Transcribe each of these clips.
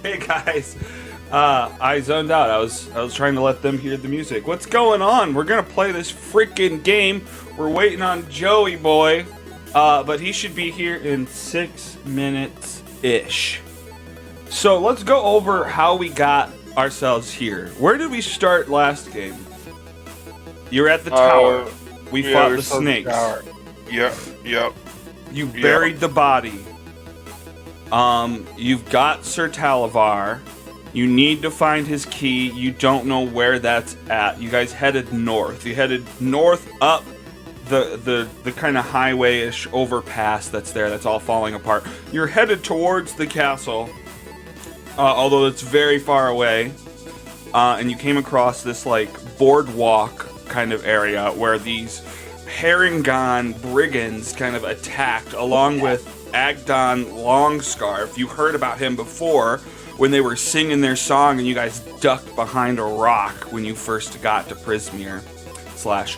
Hey guys, I zoned out. I was trying to let them hear the music. What's going on? We're gonna play this freaking game. We're waiting on Joey boy, but he should be here in 6 minutes ish. So let's go over how we got ourselves here. Where did we start last game? You were at the tower. We fought the snakes. Yep. You buried the body. You've got Sir Talavar. You need to find his key. You don't know where that's at. You guys headed north. You headed north up the kind of highway-ish overpass that's there. That's all falling apart. You're headed towards the castle, although it's very far away. And you came across this like boardwalk kind of area where these Harengon brigands kind of attacked, along with Agdon Longscarf. You heard about him before when they were singing their song and you guys ducked behind a rock when you first got to Prismere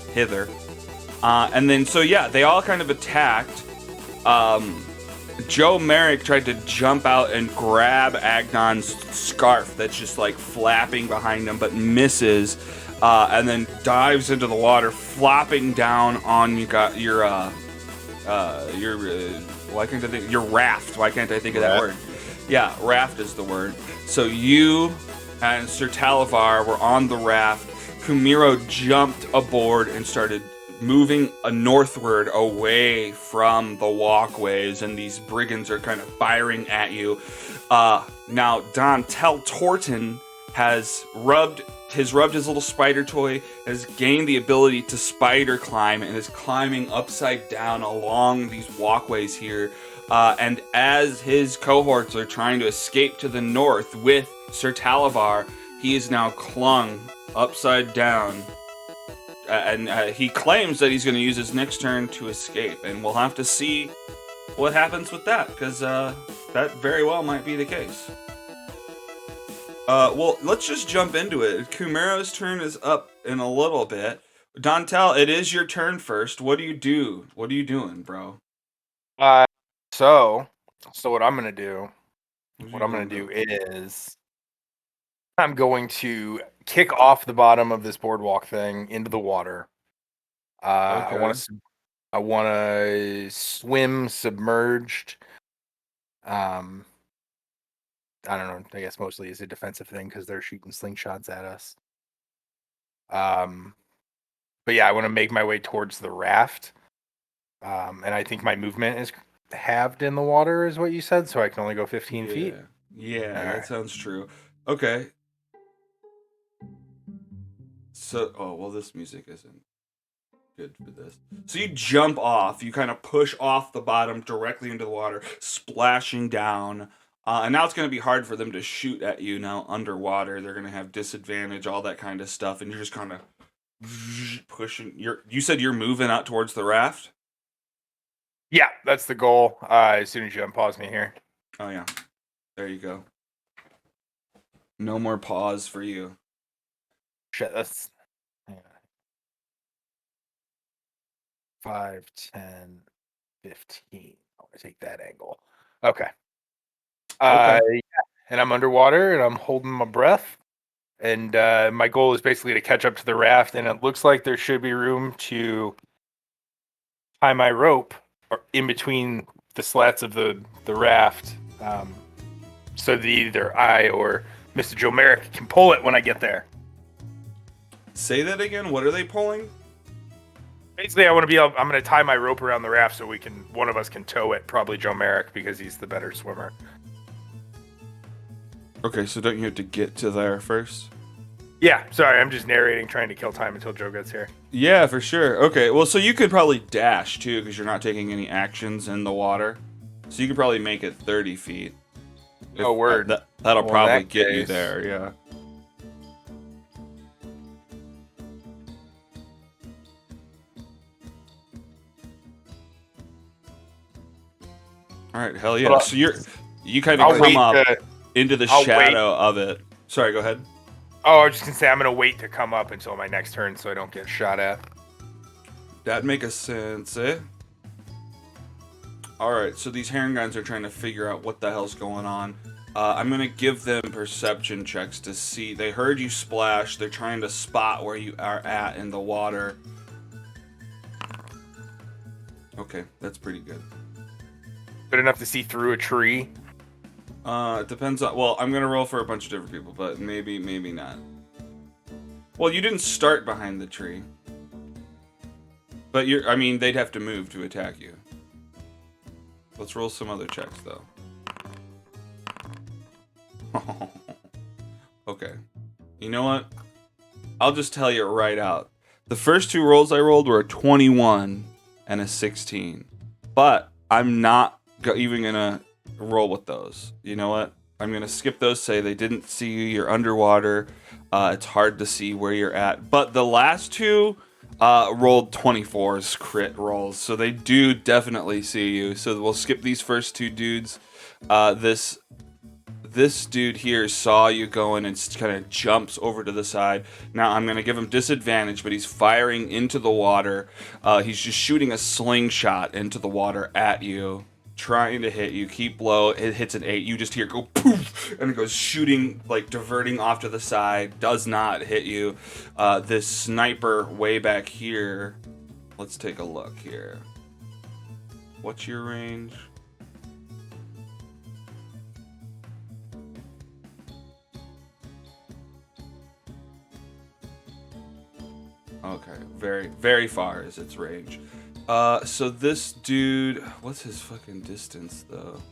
/ hither. And then, so yeah, they all kind of attacked. Joe Merrick tried to jump out and grab Agdon's scarf that's just like flapping behind him, but misses. And then dives into the water, flopping down on your why can't I think your raft? Why can't I think of that word? Yeah, raft is the word. So you and Sir Talavar were on the raft. Kumiro jumped aboard and started moving northward away from the walkways, and these brigands are kind of firing at you. Now, Dontel Torton has rubbed his little spider toy, has gained the ability to spider climb, and is climbing upside down along these walkways here. And as his cohorts are trying to escape to the north with Sir Talavar, he is now clung upside down. And he claims that he's going to use his next turn to escape. And we'll have to see what happens with that, because that very well might be the case. Well, let's just jump into it. Kumiro's turn is up in a little bit. Dontel, it is your turn first. What do you do? What are you doing, bro? So what I'm gonna do? What I'm gonna do is I'm going to kick off the bottom of this boardwalk thing into the water. Okay. I want to swim submerged. I don't know. I guess mostly is a defensive thing because they're shooting slingshots at us. But yeah, I want to make my way towards the raft. And I think my movement is halved in the water, is what you said, so I can only go 15 feet. Yeah, All that right. sounds true. Okay. So, well, this music isn't good for this. So you jump off, you kind of push off the bottom directly into the water, splashing down. And now it's going to be hard for them to shoot at you now underwater. They're going to have disadvantage, all that kind of stuff, and you're just kind of pushing. You said you're moving out towards the raft? Yeah, that's the goal. As soon as you unpause me here. Oh, yeah. There you go. No more pause for you. Shit, that's 5, 10, 15. I want to take that angle. Okay. Yeah. And I'm underwater and I'm holding my breath. And my goal is basically to catch up to the raft. And it looks like there should be room to tie my rope in between the slats of the raft, so that either I or Mr. Joe Merrick can pull it when I get there. Say that again. What are they pulling? Basically, I'm going to tie my rope around the raft so one of us can tow it. Probably Joe Merrick because he's the better swimmer. Okay, so don't you have to get to there first? Yeah, sorry, I'm just narrating, trying to kill time until Joe gets here. Yeah, for sure. Okay, well, so you could probably dash too, because you're not taking any actions in the water. So you could probably make it 30 feet. Oh, word. That'll Well, probably in that get you case- there, yeah. All right, hell yeah. Well, So you kind of come up into the shadow of it. Sorry, go ahead. Oh, I was just going to say, I'm going to wait to come up until my next turn so I don't get shot at. That'd make a sense, eh? Alright, so these Harenguns are trying to figure out what the hell's going on. I'm gonna give them perception checks to see. They heard you splash. They're trying to spot where you are at in the water. Okay, that's pretty good. Good enough to see through a tree. It depends on. Well, I'm gonna roll for a bunch of different people, but maybe not. Well, you didn't start behind the tree, but I mean, they'd have to move to attack you. Let's roll some other checks, though. Okay. You know what? I'll just tell you right out. The first two rolls I rolled were a 21 and a 16. But I'm not even going to roll with those. You know what? I'm going to skip those, say they didn't see you, you're underwater. It's hard to see where you're at. But the last two rolled 24s crit rolls. So they do definitely see you. So we'll skip these first two dudes. This dude here saw you going and kind of jumps over to the side. Now I'm going to give him disadvantage, but he's firing into the water. He's just shooting a slingshot into the water at you, trying to hit you. Keep low. It hits an 8. You just hear go poof, and it goes shooting, like diverting off to the side. Does not hit you. This sniper way back here. Let's take a look here. What's your range? Okay, very, very far is its range. So this dude, what's his fucking distance, though?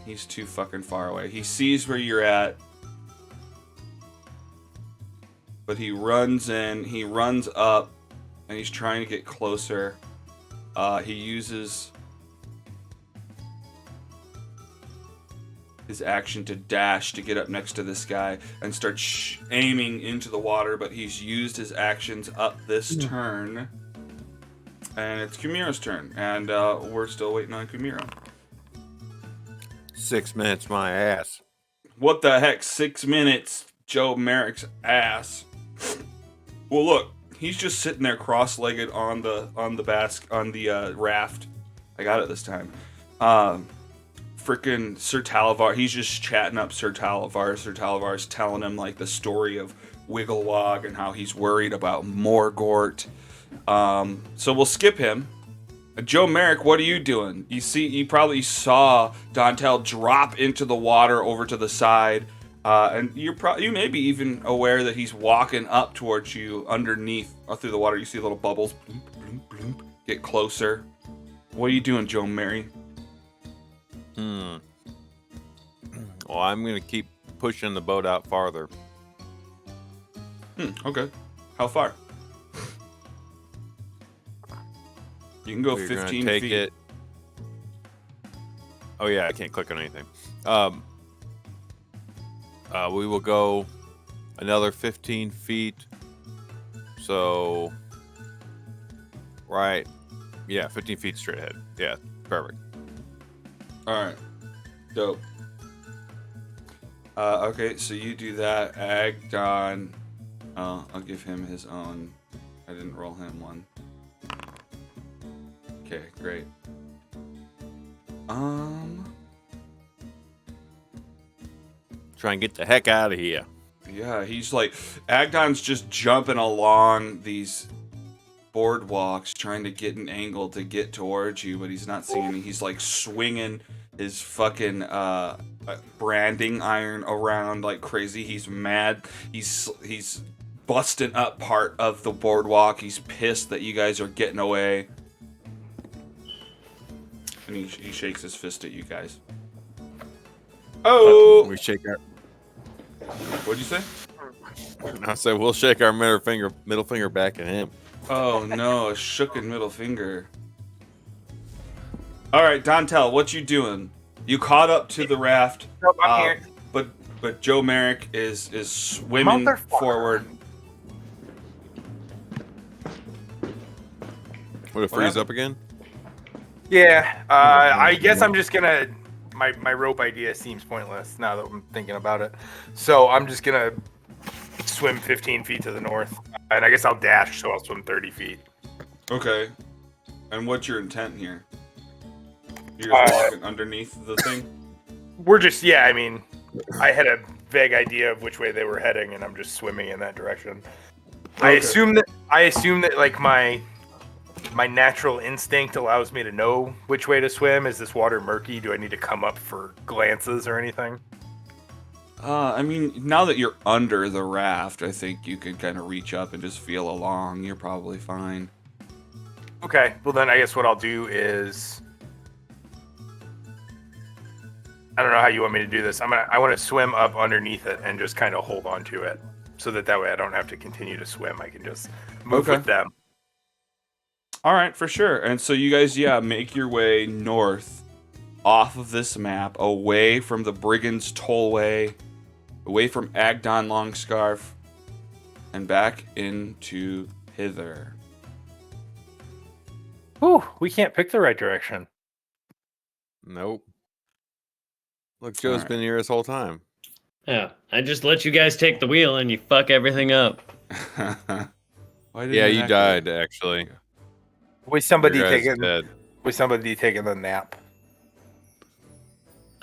He's too fucking far away. He sees where you're at, but he runs in, he runs up, and he's trying to get closer. He uses his action to dash to get up next to this guy and start aiming into the water, but he's used his actions up this turn. And it's Kumira's turn, and we're still waiting on Kumira. 6 minutes, my ass. What the heck? 6 minutes, Joe Merrick's ass. Well, look, he's just sitting there cross-legged on the raft. I got it this time. Freaking Sir Talavar, he's just chatting up Sir Talavar. Sir Talavar's telling him like the story of Wigglewog and how he's worried about Morgort. So we'll skip him. Joe Merrick, what are you doing? You probably saw Dantel drop into the water over to the side, and you may be even aware that he's walking up towards you underneath through the water. You see little bubbles. Bloop, bloop, bloop. Get closer. What are you doing, Joe Merrick? Well, I'm going to keep pushing the boat out farther. Okay. How far? You can go We're 15 take feet. It. Oh, yeah, I can't click on anything. We will go another 15 feet. So, right. Yeah, 15 feet straight ahead. Yeah, perfect. Alright. Dope. Okay, so you do that. Agdon. I'll give him his own. I didn't roll him one. Okay, great. Try and get the heck out of here. Yeah, he's like, Agdon's just jumping along these boardwalks, trying to get an angle to get towards you, but he's not seeing any. He's like swinging his fucking branding iron around like crazy. He's mad. He's busting up part of the boardwalk. He's pissed that you guys are getting away. And he shakes his fist at you guys. Oh! We shake our. What'd you say? I said we'll shake our middle finger back at him. Oh no, a shooken middle finger. All right, Dantel, what you doing? You caught up to the raft. Nope, I'm here. But Joe Merrick is swimming forward. Would it freeze up again? Yeah, I guess I'm just gonna. My rope idea seems pointless now that I'm thinking about it. So I'm just gonna swim 15 feet to the north, and I guess I'll dash, so I'll swim 30 feet. Okay. And what's your intent here? You're just walking underneath the thing? We're just, yeah, I mean, I had a vague idea of which way they were heading, and I'm just swimming in that direction. Okay. I assume that like my natural instinct allows me to know which way to swim. Is this water murky? Do I need to come up for glances or anything? I mean, now that you're under the raft, I think you can kind of reach up and just feel along. You're probably fine. Okay, well then I guess what I'll do is, I don't know how you want me to do this. I want to swim up underneath it and just kind of hold on to it, so that way I don't have to continue to swim. I can just move with them. All right, for sure. And so you guys, make your way north off of this map, away from the Brigands Tollway, away from Agdon Longscarf, and back into hither. Ooh, we can't pick the right direction. Nope. Look, Joe's been here this whole time. Yeah, I just let you guys take the wheel and you fuck everything up. Yeah, you died, actually. Was somebody Your guy's taking dead. the nap?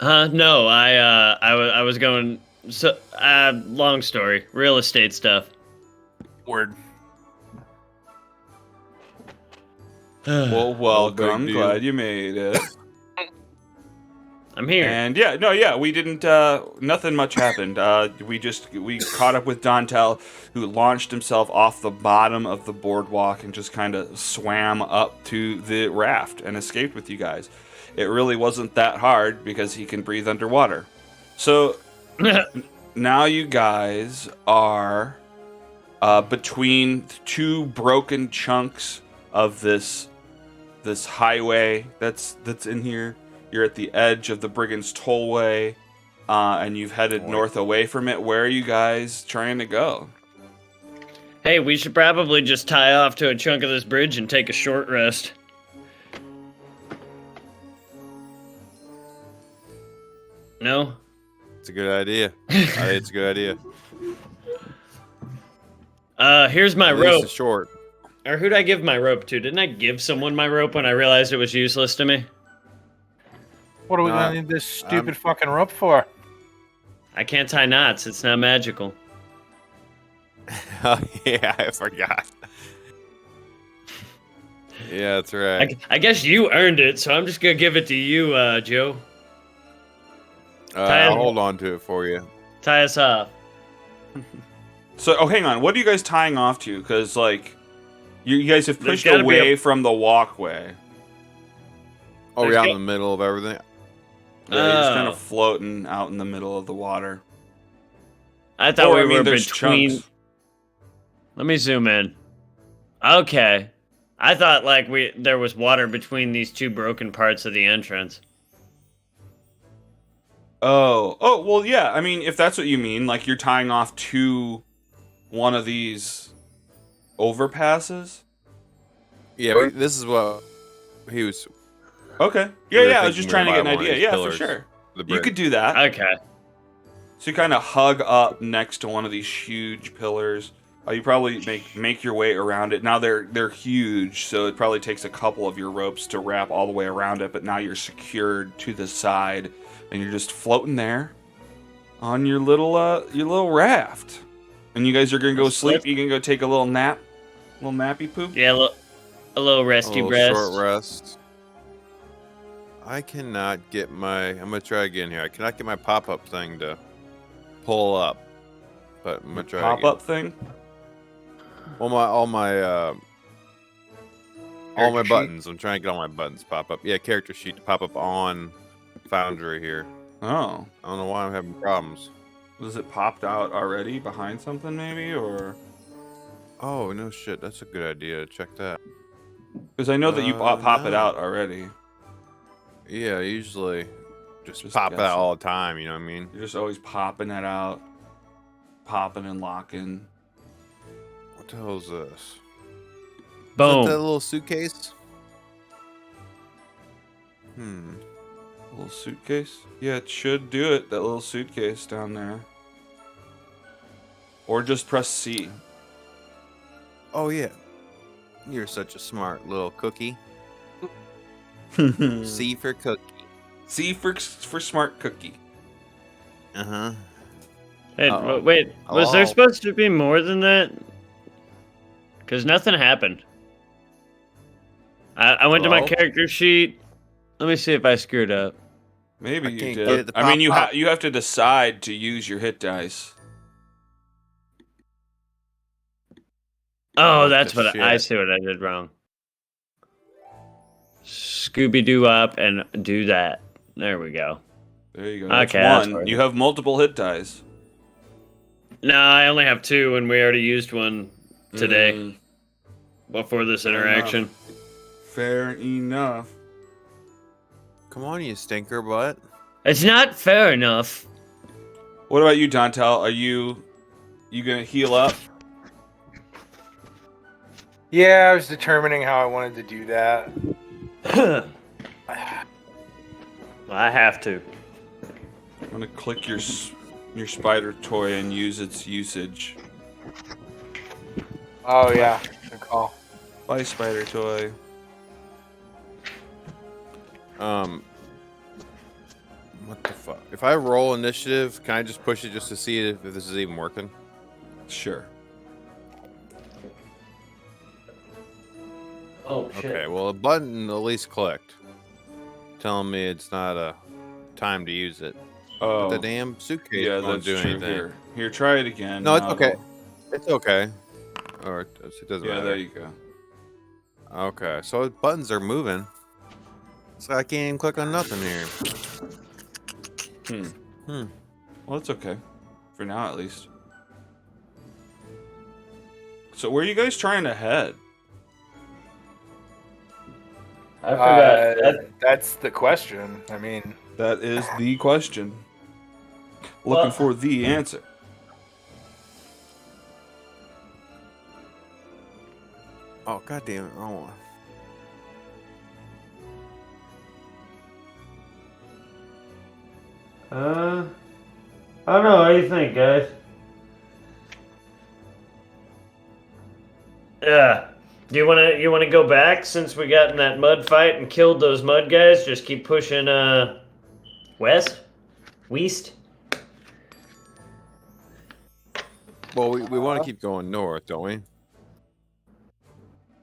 No, I was going. So, long story, real estate stuff. Word. Well, welcome. big deal. Glad you made it. I'm here. And we didn't. Nothing much happened. We caught up with Dantel, who launched himself off the bottom of the boardwalk and just kind of swam up to the raft and escaped with you guys. It really wasn't that hard because he can breathe underwater. So now you guys are between two broken chunks of this highway that's in here. You're at the edge of the Brigands Tollway, and you've headed north away from it. Where are you guys trying to go? Hey, we should probably just tie off to a chunk of this bridge and take a short rest. No? It's a good idea. I think it's a good idea. Here's my At least rope. it's short. Or who'd I give my rope to? Didn't I give someone my rope when I realized it was useless to me? What are we gonna need this stupid fucking rope for? I can't tie knots. It's not magical. Oh, yeah, I forgot. Yeah, that's right. I guess you earned it, so I'm just gonna give it to you, Joe. I'll hold on to it for you. Tie us off. So, hang on. What are you guys tying off to? Because, you guys have pushed gotta be away from the walkway. Oh, we're out in the middle of everything? Yeah, you're just kind of floating out in the middle of the water. I thought we were there's between. chunks. Let me zoom in. Okay, I thought there was water between these two broken parts of the entrance. Oh, well, yeah. I mean, if that's what you mean, you're tying off to one of these overpasses. Yeah, this is what he was. Okay. We were Yeah. I was just thinking trying to get an by one of idea. these Yeah, for pillars, sure. the You brick. could do that. Okay. So you kind of hug up next to one of these huge pillars. You probably make your way around it. Now they're huge, so it probably takes a couple of your ropes to wrap all the way around it. But now you're secured to the side, and you're just floating there on your little raft. And you guys are gonna go sleep. You can go take a little nap, little nappy poop. Yeah, a little resty rest. Short rest. I cannot get my. I'm gonna try again here. I cannot get my pop-up thing to pull up, but I'm gonna try again. Pop-up thing. All my buttons. I'm trying to get all my buttons pop up. Yeah, character sheet to pop up on Foundry here. Oh, I don't know why I'm having problems. was it popped out already behind something maybe, or? Oh no shit, that's a good idea. Check that. Because I know that you pop it no. out already. Yeah, usually just pop it guessing. out all the time. You know what I mean? You're just always popping it out, popping and locking. What the hell is this? Boom. Is that little suitcase? Little suitcase? Yeah, it should do it. That little suitcase down there. Or just press C. Oh yeah. You're such a smart little cookie. C for cookie. C for smart cookie. Uh-huh. Hey, Uh-oh. wait, was there Hello? supposed to be more than that? Because nothing happened. I went to my Hello? character sheet. Let me see if I screwed up. Maybe I you can't did. get it to I mean, pop up. you have to decide to use your hit dice. Oh, What that's the what I shit? see what I did wrong. Scooby Doo up and do that. There we go. There you go. That's Okay, that's one. worth You it. have multiple hit dice. No, I only have 2, and we already used one today Mm, before this fair interaction. enough. Fair enough. Come on, you stinker butt. It's not fair enough. What about you, Dontel? Are you gonna heal up? Yeah, I was determining how I wanted to do that. I have to. I'm gonna click your spider toy and use its usage. Oh yeah, good call. Bye, spider toy. What the fuck? If I roll initiative, can I just push it just to see if this is even working? Sure. Oh, shit. Okay, well, a button at least clicked, telling me it's not a time to use it. Oh, But the damn suitcase yeah, won't that's do true. anything. Here, try it again. No, it's Now okay. it'll- It's okay. Or it doesn't Yeah, matter. there you go. Okay, so buttons are moving. So I can't even click on nothing here. Well, it's okay. For now, at least. So, where are you guys trying to head? I forgot. That's the question. I mean, That is the question. Well- Looking for the answer. Oh, goddamn it. Oh. I don't know. What do you think, guys? Yeah. Do you wanna go back since we got in that mud fight and killed those mud guys? Just keep pushing west? West? Well, we want to keep going north, don't we?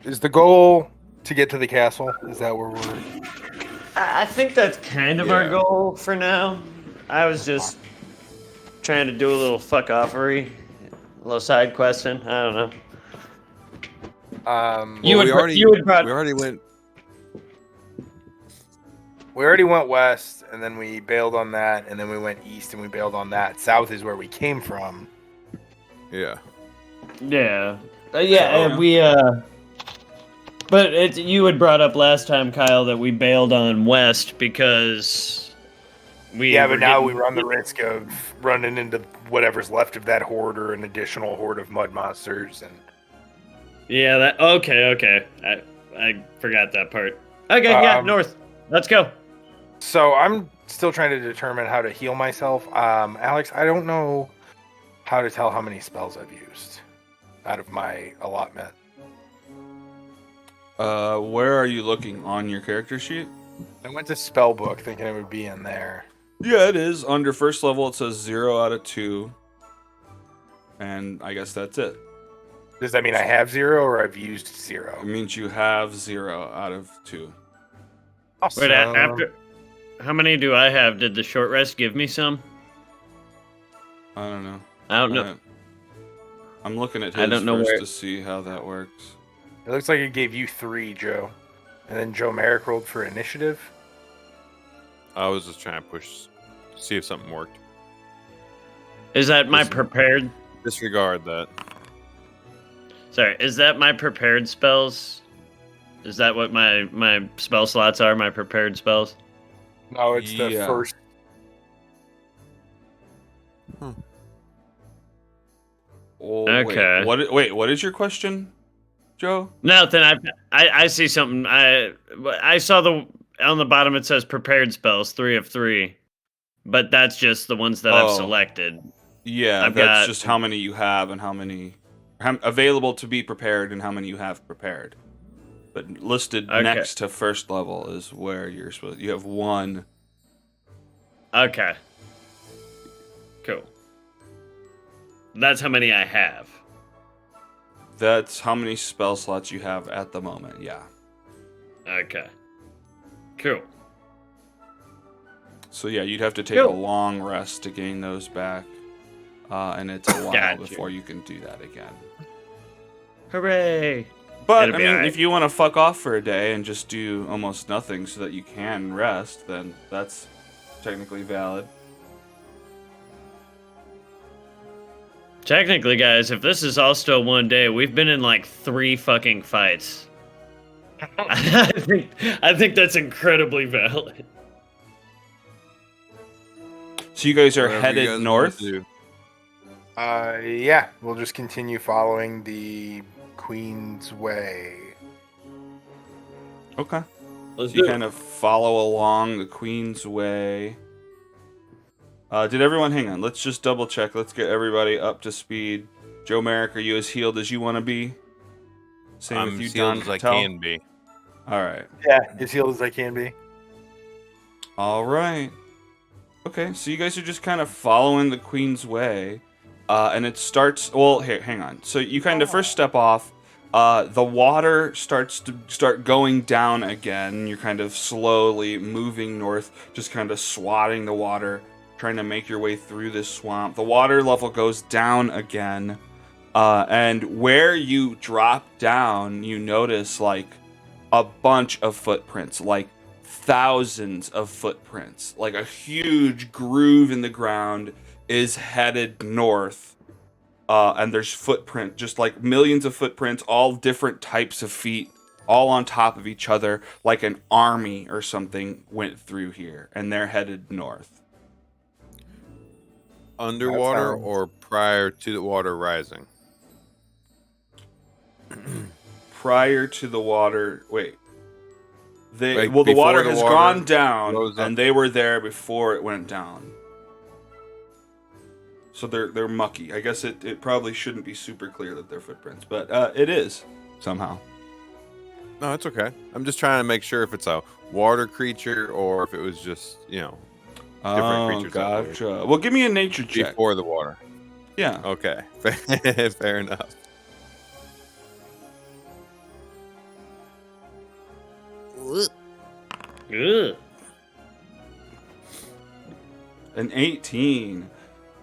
is the goal to get to the castle? Is that where we're? I think that's kind of Yeah. our goal for now. I was just trying to do a little fuck offery, a little side question. I don't know. You Well, had we brought- already went. We already went west, and then we bailed on that, and then we went east, and we bailed on that. South is where we came from. Yeah. Yeah. So- But you had brought up last time, Kyle, that we bailed on west because we. Yeah, were but now getting- we run the risk of running into whatever's left of that horde or an additional horde of mud monsters. And Yeah. That. Okay. I forgot that part. Okay. Yeah. North. Let's go. so I'm still trying to determine how to heal myself. Alex, I don't know how to tell how many spells I've used out of my allotment. Where are you looking on your character sheet? I went to spell book thinking it would be in there. Yeah, it is. Under first level, it says 0 out of 2. And I guess that's it. Does that mean I have 0 or I've used 0? It means you have 0 out of 2. Awesome. Wait. After. How many do I have? Did the short rest give me some? I don't know. I don't know. I'm looking at I his don't know first where- to see how that works. It looks like it gave you 3, Joe. And then Joe Merrick rolled for initiative. I was just trying to push, see if something worked. Is that my Listen. prepared? Disregard that. Sorry, is that my prepared spells? Is that what my spell slots are? My prepared spells? No, it's the Yeah. first. Oh, Okay. Wait, what is your question, Joe? Nothing. I see something. I saw on the bottom it says prepared spells 3 of 3, but that's just the ones that I've Oh. selected. Yeah, I've that's got- just how many you have and how many available to be prepared and how many you have prepared. But listed Okay. next to first level is where you have 1. Okay. Cool. That's how many I have. That's how many spell slots you have at the moment. Yeah. Okay. Cool. So yeah, you'd have to take Cool. a long rest to gain those back, and it's a while Gotcha. before you can do that again. Hooray! But It'll I be mean, alright. if you want to fuck off for a day and just do almost nothing so that you can rest, then that's technically valid. Technically, guys, if this is all still one day, we've been in like 3 fucking fights. I think that's incredibly valid. So you guys are Whatever you headed guys wanna north. do. Yeah, we'll just continue following the Queen's Way. Okay. Let's So you kind of follow along the Queen's Way. Did everyone hang on? Let's just double check. Let's get everybody up to speed. Joe Merrick, are you as healed as you want to be? Same I'm with you, as healed Don as I Patel? can be. All right. Yeah, as healed as I can be. All right. Okay, so you guys are just kind of following the Queen's Way, and it starts. Well, here, hang on. So you kind of first step off. The water starts to start going down again. You're kind of slowly moving north, just kind of swatting the water, trying to make your way through this swamp. The water level goes down again, and where you drop down, you notice like a bunch of footprints, like thousands of footprints. Like a huge groove in the ground is headed north. And there's footprint, just like millions of footprints, all different types of feet, all on top of each other, like an army or something went through here, and they're headed north. Underwater sounds- or prior to the water rising? Prior to the water, wait. Like, the before water the has water gone down, rose up? and they were there before it went down. So they're mucky. I guess it probably shouldn't be super clear that they're footprints, but it is somehow. No, it's okay. I'm just trying to make sure if it's a water creature or if it was just, different creatures out there. Gotcha. Well, give me a nature check. Before the water. Yeah. Okay. Fair enough. Ugh. An 18.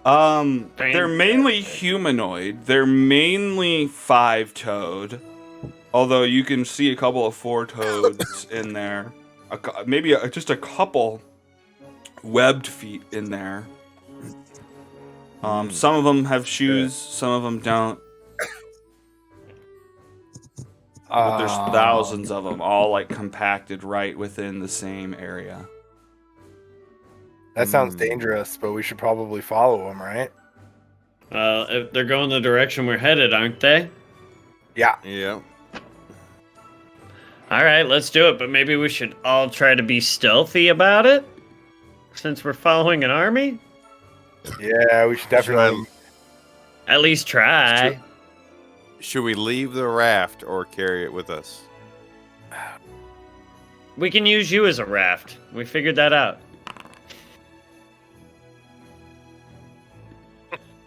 They're mainly humanoid. They're mainly 5-toed. Although you can see a couple of 4-toads in there. Maybe just a couple webbed feet in there. Some of them have shoes, some of them don't. But there's thousands of them, all like compacted right within the same area. That sounds dangerous, but we should probably follow them, right? If they're going the direction we're headed, aren't they? Yeah. Yeah. All right, let's do it. But maybe we should all try to be stealthy about it, since we're following an army. Yeah, we should definitely. At least try. Should we leave the raft or carry it with us? We can use you as a raft. We figured that out.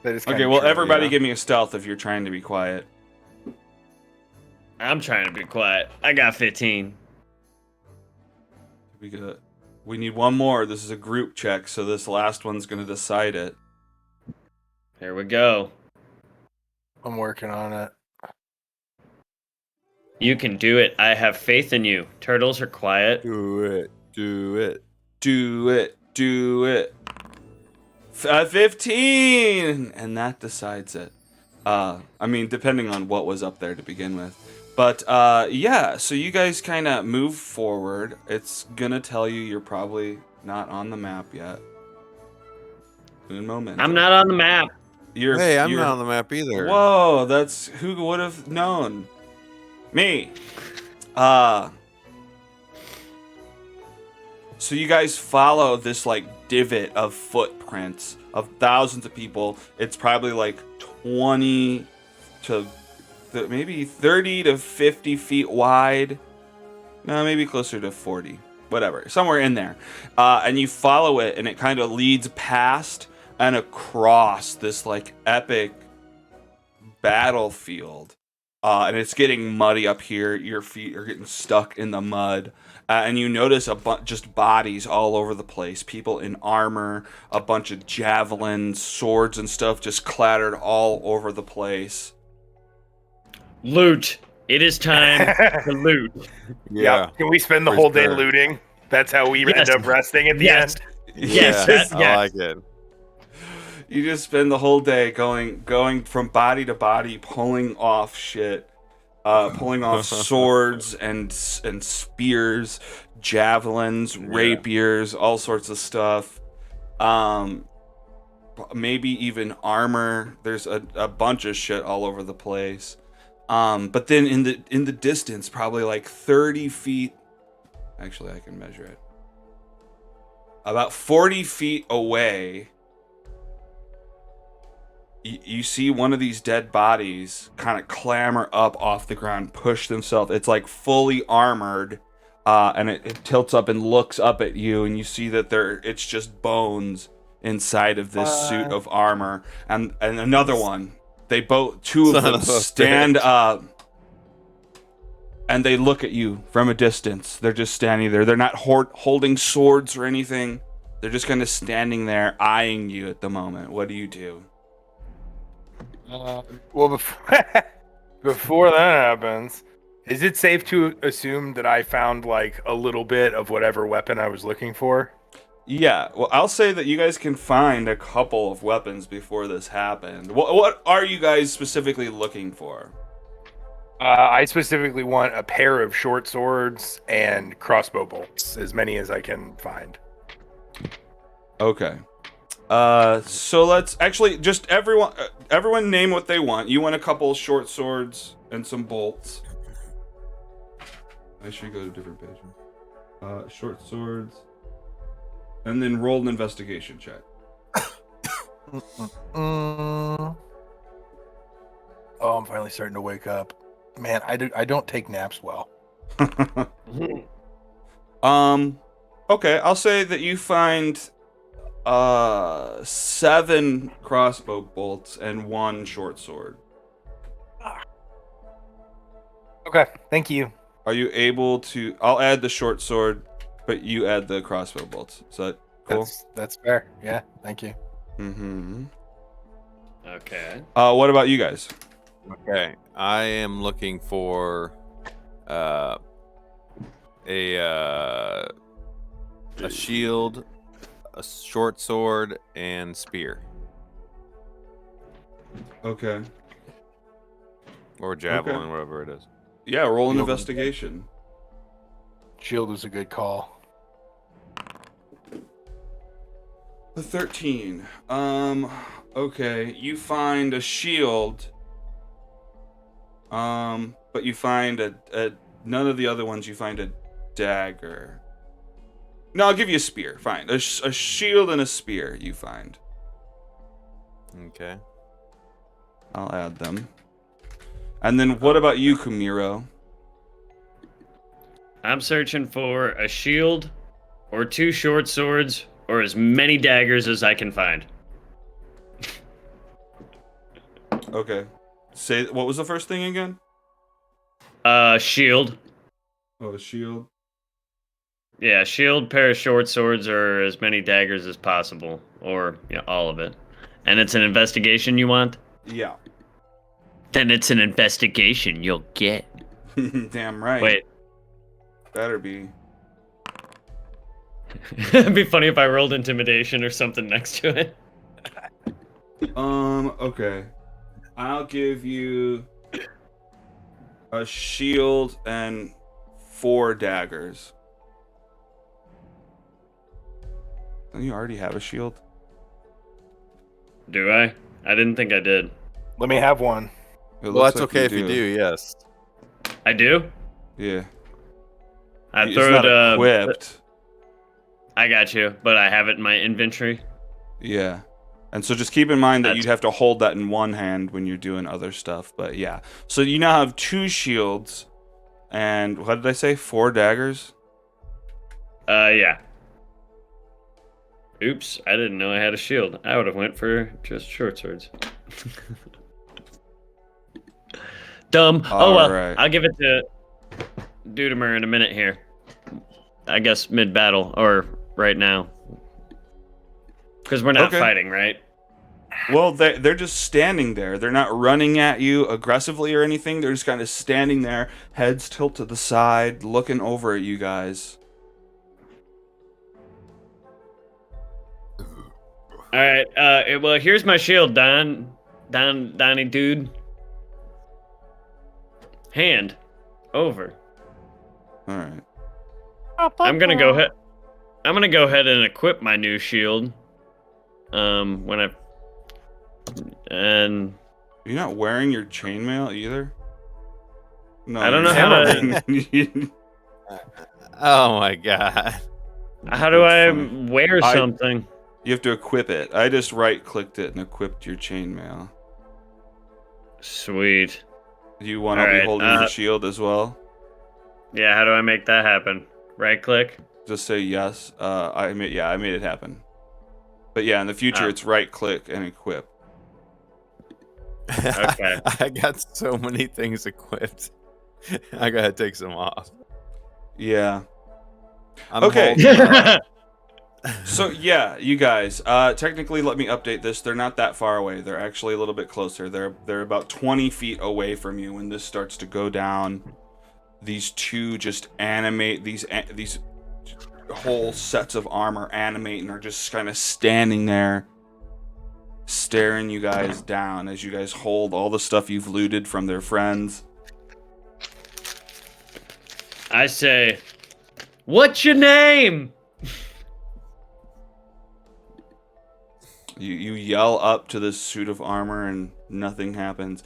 Okay, well, everybody give me a stealth if you're trying to be quiet. I'm trying to be quiet. I got 15. We need one more. This is a group check, so this last one's going to decide it. Here we go. I'm working on it. You can do it. I have faith in you. Turtles are quiet. Do it. Do it. Do it. Do it. 15! And that decides it. I mean, depending on what was up there to begin with. But, yeah, so you guys kind of move forward. It's gonna tell you you're probably not on the map yet. Un moment. I'm not on the map. Hey, I'm not on the map either. Whoa, that's... Who would have known? Me. So you guys follow this, like, divot of footprints of thousands of people. It's probably, like, 20 to... maybe 30 to 50 feet wide. No, maybe closer to 40. Whatever. Somewhere in there. And you follow it, and it kind of leads past and across this like epic battlefield. And it's getting muddy up here. Your feet are getting stuck in the mud. And you notice just bodies all over the place. People in armor, a bunch of javelins, swords, and stuff just clattered all over the place. Loot. It is time to loot. Yeah. Can we spend the For whole day sure. looting? That's how we end up resting at the end. Yes, Yeah, I yes. like it. You just spend the whole day going from body to body, pulling off shit, pulling off swords and spears, javelins, rapiers, all sorts of stuff. Maybe even armor. There's a bunch of shit all over the place. But then in the distance, probably like 30 feet. Actually, I can measure it. About 40 feet away. You see one of these dead bodies kind of clamber up off the ground, push themselves. It's like fully armored, and it tilts up and looks up at you, and you see that it's just bones inside of this suit of armor. And another one. Two of them stand up, and they look at you from a distance. They're just standing there. They're not holding swords or anything. They're just kind of standing there, eyeing you at the moment. What do you do? Well, before that happens, is it safe to assume that I found like a little bit of whatever weapon I was looking for? Yeah, well, I'll say that you guys can find a couple of weapons before this happened. What are you guys specifically looking for? I specifically want a pair of short swords and crossbow bolts, as many as I can find. Okay. So let's actually just everyone name what they want. You want a couple of short swords and some bolts. I should go to a different page. Short swords. And then roll an investigation check. Oh, I'm finally starting to wake up. Man, I don't take naps well. Okay, I'll say that you find 7 crossbow bolts and 1 short sword. Okay, thank you. Are you able to... I'll add the short sword, but you add the crossbow bolts. Is that cool? That's fair. Yeah, thank you. Mm-hmm. Okay. What about you guys? Okay, I am looking for a shield, a short sword, and spear, Okay. or javelin, Okay. whatever it is. Yeah, roll an Shield. investigation. Shield is a good call. The 13. Okay, you find a shield. But you find a none of the other ones you find a dagger. No, I'll give you a spear. Fine. A shield and a spear you find. Okay. I'll add them. And then what about you, Kumiro? I'm searching for a shield or 2 short swords or as many daggers as I can find. Okay. Say, what was the first thing again? Shield. Oh, a shield. Yeah, shield, pair of short swords, or as many daggers as possible. Or, all of it. And it's an investigation you want? Yeah. Then it's an investigation you'll get. Damn right. Wait. Better be. It'd be funny if I rolled intimidation or something next to it. Okay. I'll give you a shield and 4 daggers. Don't you already have a shield? Do I? I didn't think I did. Let me have one. It Well, looks that's like okay if you do. Yes. I do? Yeah. I It's throw not it, equipped. I got you, but I have it in my inventory. Yeah. And so just keep in mind that That's- you'd have to hold that in one hand when you're doing other stuff. But yeah. So you now have 2 shields and what did I say? 4 daggers? Yeah. Oops, I didn't know I had a shield. I would have went for just short swords. Dumb. Oh well, Alright. I'll give it to Dudemer in a minute here. I guess mid-battle, or right now. Because we're not Okay. fighting, right? Well, they're just standing there. They're not running at you aggressively or anything. They're just kind of standing there, heads tilted to the side, looking over at you guys. Alright, well, here's my shield, Donnie dude. Hand. Over. Alright. I'm gonna go ahead and equip my new shield. And You're not wearing your chainmail either? No. I don't know you're how not. Oh my god. how do That's I funny. wear something? You have to equip it. I just right-clicked it and equipped your chainmail. Sweet. Do you want to be Alright, holding the shield as well? Yeah, how do I make that happen? Right click? Just say yes. I made it happen. But yeah, in the future, Oh. it's right-click and equip. Okay. I got so many things equipped. I gotta take some off. Yeah. I'm Okay. holding, So yeah, you guys. Technically, let me update this. They're not that far away. They're actually a little bit closer. They're about 20 feet away from you when this starts to go down. These two just animate these whole sets of armor animate and are just kind of standing there, staring you guys down as you guys hold all the stuff you've looted from their friends. I say, what's your name? You yell up to this suit of armor and nothing happens.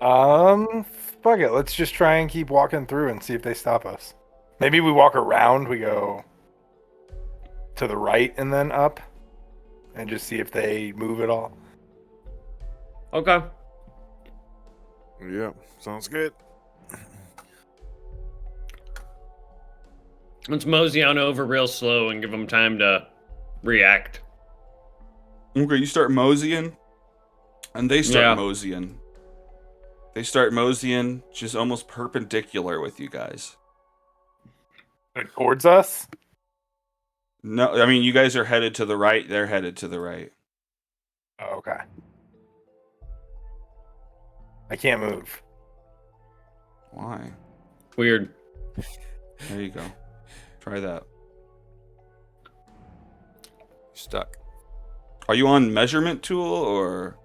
Fuck it. Let's just try and keep walking through and see if they stop us. Maybe we walk around. We go to the right and then up, and just see if they move at all. Okay. Yeah, sounds good. Let's mosey on over real slow and give them time to react. Okay, you start moseying, and they start Yeah. moseying. They start moseying just almost perpendicular with you guys. Towards us? No, I mean, you guys are headed to the right. They're headed to the right. Oh, okay. I can't move. Why? Weird. There you go. Try that. Stuck. Are you on measurement tool or?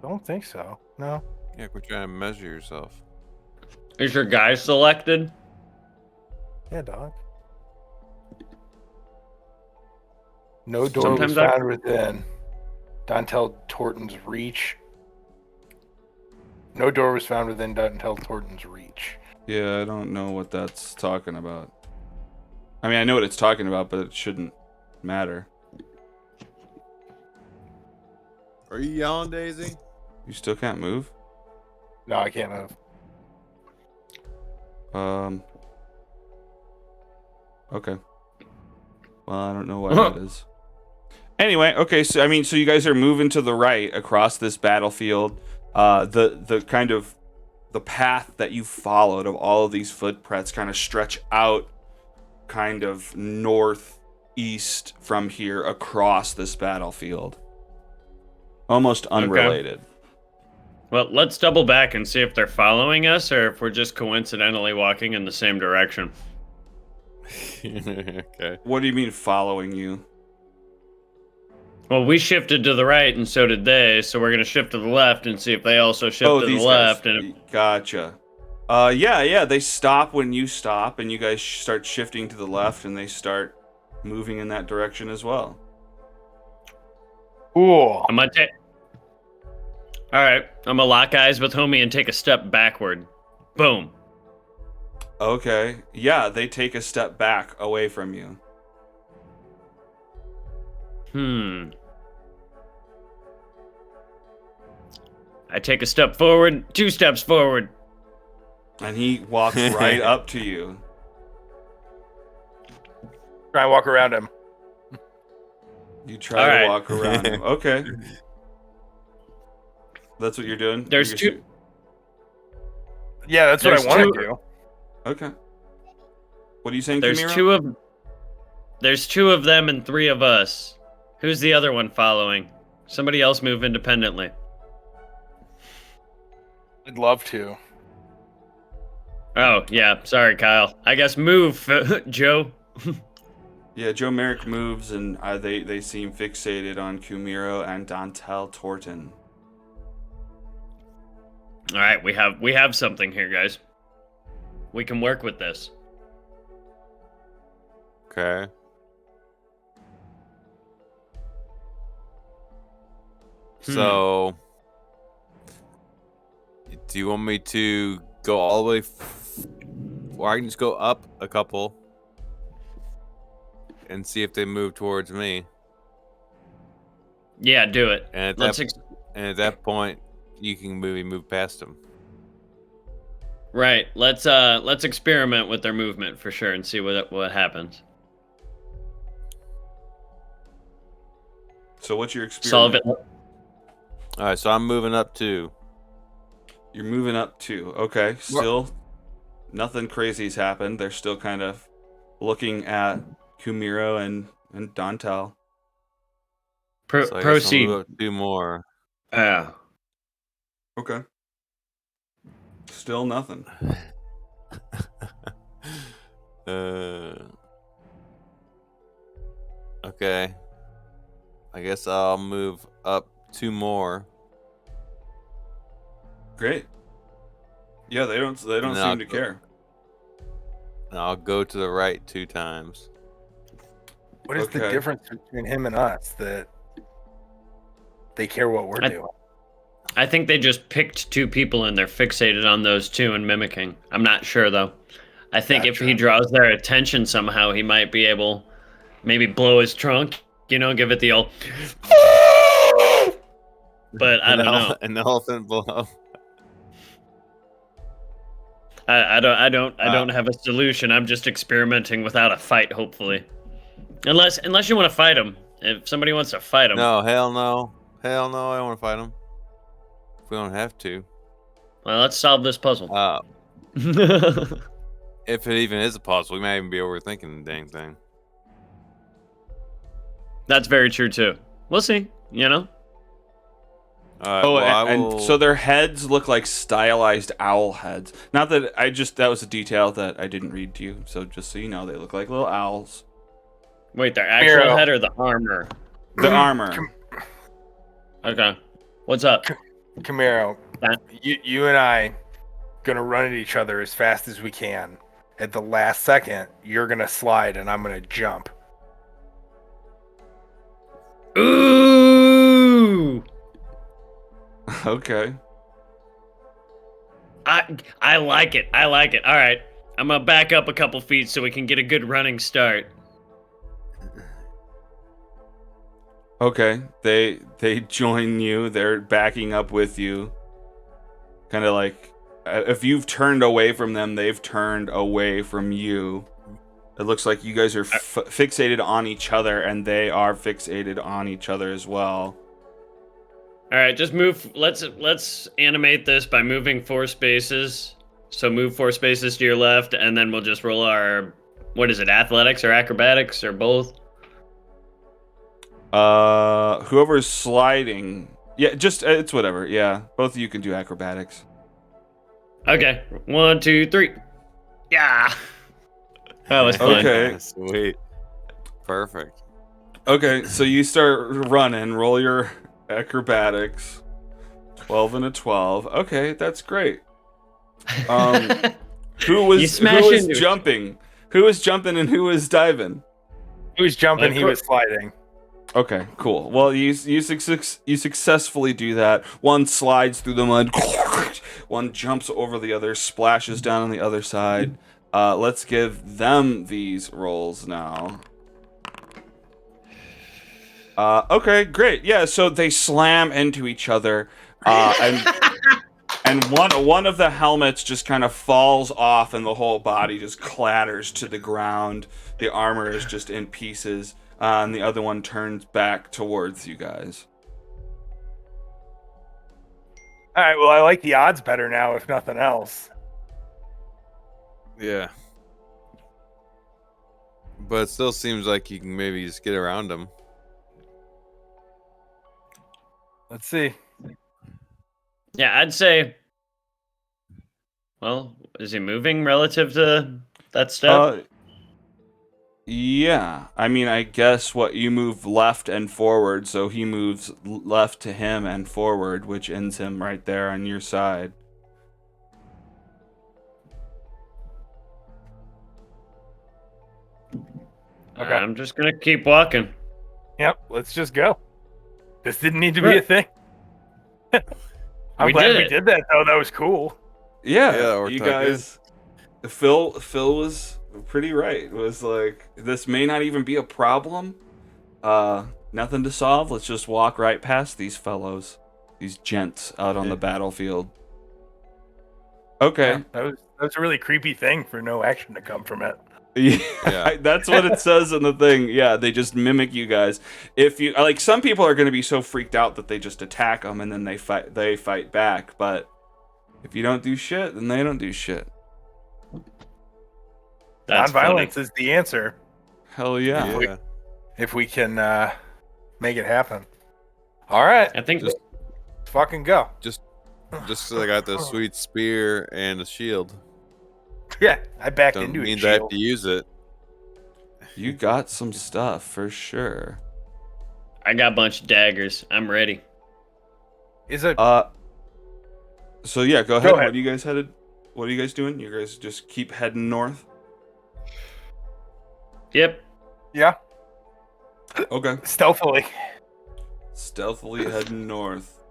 Don't think so. No. Yeah, quit trying to measure yourself. Is your guy selected? Yeah, dog. No door Sometimes was I- found within Dontel Torton's reach. No door was found within Dontel Torton's reach. Yeah, I don't know what that's talking about. I mean, I know what it's talking about, but it shouldn't matter. Are you yelling, Daisy? You still can't move? No, I can't move. Okay. Well, I don't know why that is. Anyway, okay, so I mean, so you guys are moving to the right across this battlefield. The kind of the path that you followed of all of these footprints kind of stretch out kind of northeast from here across this battlefield. Almost unrelated. Well, let's double back and see if they're following us or if we're just coincidentally walking in the same direction. Okay. What do you mean following you? Well, we shifted to the right and so did they, so we're going to shift to the left and see if they also shift to the these left. guys. And Gotcha. Yeah, they stop when you stop, and you guys start shifting to the left, and they start moving in that direction as well. Cool. I'm going to Alright, I'm going to lock eyes with homie and take a step backward. Boom. Okay. Yeah, they take a step back away from you. I take a step forward, 2 steps forward. And he walks right up to you. Try and walk around him. You try All to right. walk around him. Okay. That's what you're doing? There's You're two. Yeah, that's There's what I want two- to do. Okay. What are you saying, There's Kamiro? There's two of them and three of us. Who's the other one following? Somebody else move independently. I'd love to. Oh, yeah. Sorry, Kyle. I guess move, Joe. Yeah, Joe Merrick moves, and they seem fixated on Kumiro and Dantel Torton. All right, we have something here, guys. We can work with this. Okay. So, do you want me to go all the way, or I can just go up a couple and see if they move towards me? Yeah, do it. And Let's at that point, you can move past them. right. Let's experiment with their movement for sure and see what happens. So what's your Solve experiment? it. All right, so I'm moving up too. You're moving up too. Okay, still nothing crazy's happened. They're still kind of looking at Kumiro and Dantel. So I guess I'll Proceed. move up 2 more. Yeah. Okay. Still nothing. Okay. I guess I'll move up 2 more. Great. Yeah, they don't No, seem to care. And I'll go to the right 2 times. What is the Okay. difference between him and us that they care what we're doing? I think they just picked two people and they're fixated on those two and mimicking. I'm not sure though. I think if he Gotcha. draws their attention somehow, he might be able maybe blow his trunk, give it the old but I don't know. An elephant blow. I don't have a solution. I'm just experimenting without a fight, hopefully. Unless you want to fight him. If somebody wants to fight him. No, hell no. Hell no, I don't want to fight him. We don't have to. Well, let's solve this puzzle. If it even is a puzzle, we might even be overthinking the dang thing. That's very true too. We'll see, Alright, Oh, well, I and will... so their heads look like stylized owl heads. Not that that was a detail that I didn't read to you. So just so you know, they look like little owls. Wait, their actual Miro. head or the armor? The armor. Okay. What's up? Camaro, Huh? you and I gonna run at each other as fast as we can. At the last second, you're gonna slide and I'm gonna jump. Ooh! Okay. I like it. I like it. All right. I'm gonna back up a couple feet so we can get a good running start. Okay. They join you. They're backing up with you. Kind of like if you've turned away from them, they've turned away from you. It looks like you guys are fixated on each other, and they are fixated on each other as well. All right, just move. Let's animate this by moving 4 spaces. So move 4 spaces to your left, and then we'll just roll our, what is it, athletics or acrobatics or both? Whoever's sliding, yeah, just it's whatever. Yeah, both of you can do acrobatics. Okay, 1, 2, 3. Yeah. That was fun. Okay. Sweet. Perfect. Okay, so you start running. Roll your acrobatics. 12 and a 12. Okay, that's great. Who was jumping? Who was jumping and who was diving? He was jumping, he was sliding. Okay, cool. Well, you successfully do that. One slides through the mud. One jumps over the other, splashes down on the other side. Let's give them these rolls now. Okay, great. Yeah, so they slam into each other, and And one of the helmets just kind of falls off, and the whole body just clatters to the ground. The armor is just in pieces, and the other one turns back towards you guys. All right, well, I like the odds better now, if nothing else. Yeah. But it still seems like you can maybe just get around them. Let's see. Yeah, I'd say. Well, is he moving relative to that step? Yeah. I mean, I guess what you move left and forward, so he moves left to him and forward, which ends him right there on your side. Okay. I'm just gonna keep walking. Yep, let's just go. This didn't need to be a thing. I'm glad we did that, though. That was cool. Yeah, you guys. Phil was pretty right. It was like, this may not even be a problem. Nothing to solve. Let's just walk right past these fellows, these gents out on the battlefield. Okay. Yeah, that was a really creepy thing for no action to come from it. Yeah, that's what it says in the thing. Yeah, they just mimic you guys. If you like, some people are going to be so freaked out that they just attack them and then they fight back. But if you don't do shit, then they don't do shit. Non-violence is the answer. Hell yeah! If we can make it happen. All right, I think just fucking go. Just so I got the sweet spear and a shield. Yeah, I backed Don't into it. mean that I have to use it. You got some stuff for sure. I got a bunch of daggers. I'm ready. Is it? So yeah, go ahead. What are you guys headed? What are you guys doing? You guys just keep heading north. Yep. Yeah. Okay. Stealthily heading north.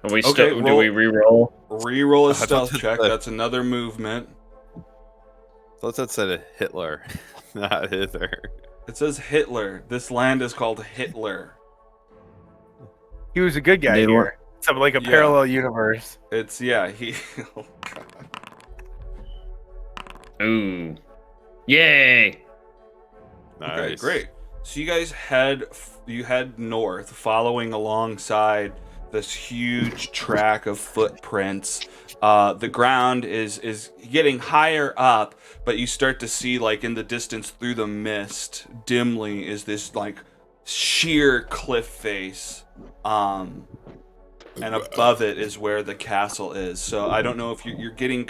Are we do we re-roll? Re-roll a stealth check. That's another movement. So that said Hitler, not Hitler. It says Hitler. This land is called Hitler. He was a good guy here. Something like a parallel universe. It's he. Oh, God. Ooh. Yay. Nice. Okay, great. So you guys head north, following alongside this huge track of footprints. The ground is getting higher up, but you start to see, like, in the distance through the mist, dimly, is this like sheer cliff face. And above it is where the castle is. So I don't know if you're getting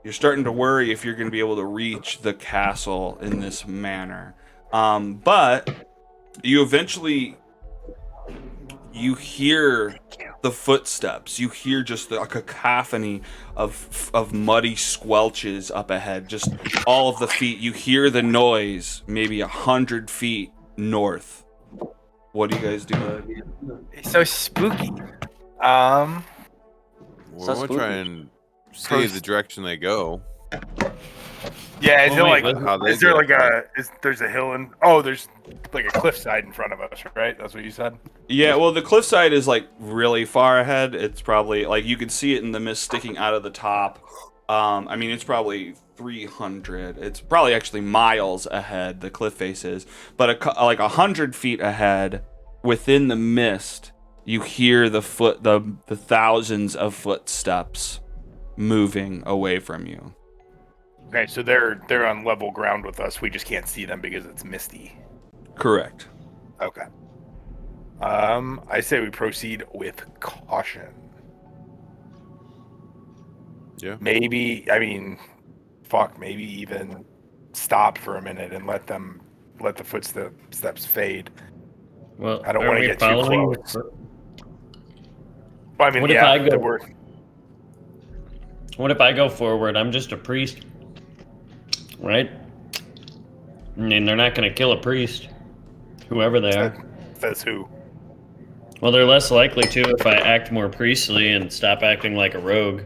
you're starting to worry if you're going to be able to reach the castle in this manner. But you eventually, you hear the footsteps. You hear just a cacophony of muddy squelches up ahead. Just all of the feet. You hear the noise maybe 100 feet north. What do you guys do? It's so spooky. We're gonna try and see the direction they go. Yeah, there's a hill and there's like a cliffside in front of us, right? That's what you said? Yeah, well, the cliffside is like really far ahead. It's probably like you can see it in the mist sticking out of the top. I mean, it's probably 300. It's probably actually miles ahead, the cliff face is. But like 100 feet ahead, within the mist, you hear the thousands of footsteps moving away from you. Okay, so they're on level ground with us. We just can't see them because it's misty. Correct. Okay. I say we proceed with caution. Yeah. Maybe even stop for a minute and let the footsteps fade. Well, I don't want to get too close. Well, I mean, what if I go forward? I'm just a priest, right? I mean, they're not going to kill a priest, whoever they are. Says who? Well, they're less likely to if I act more priestly and stop acting like a rogue.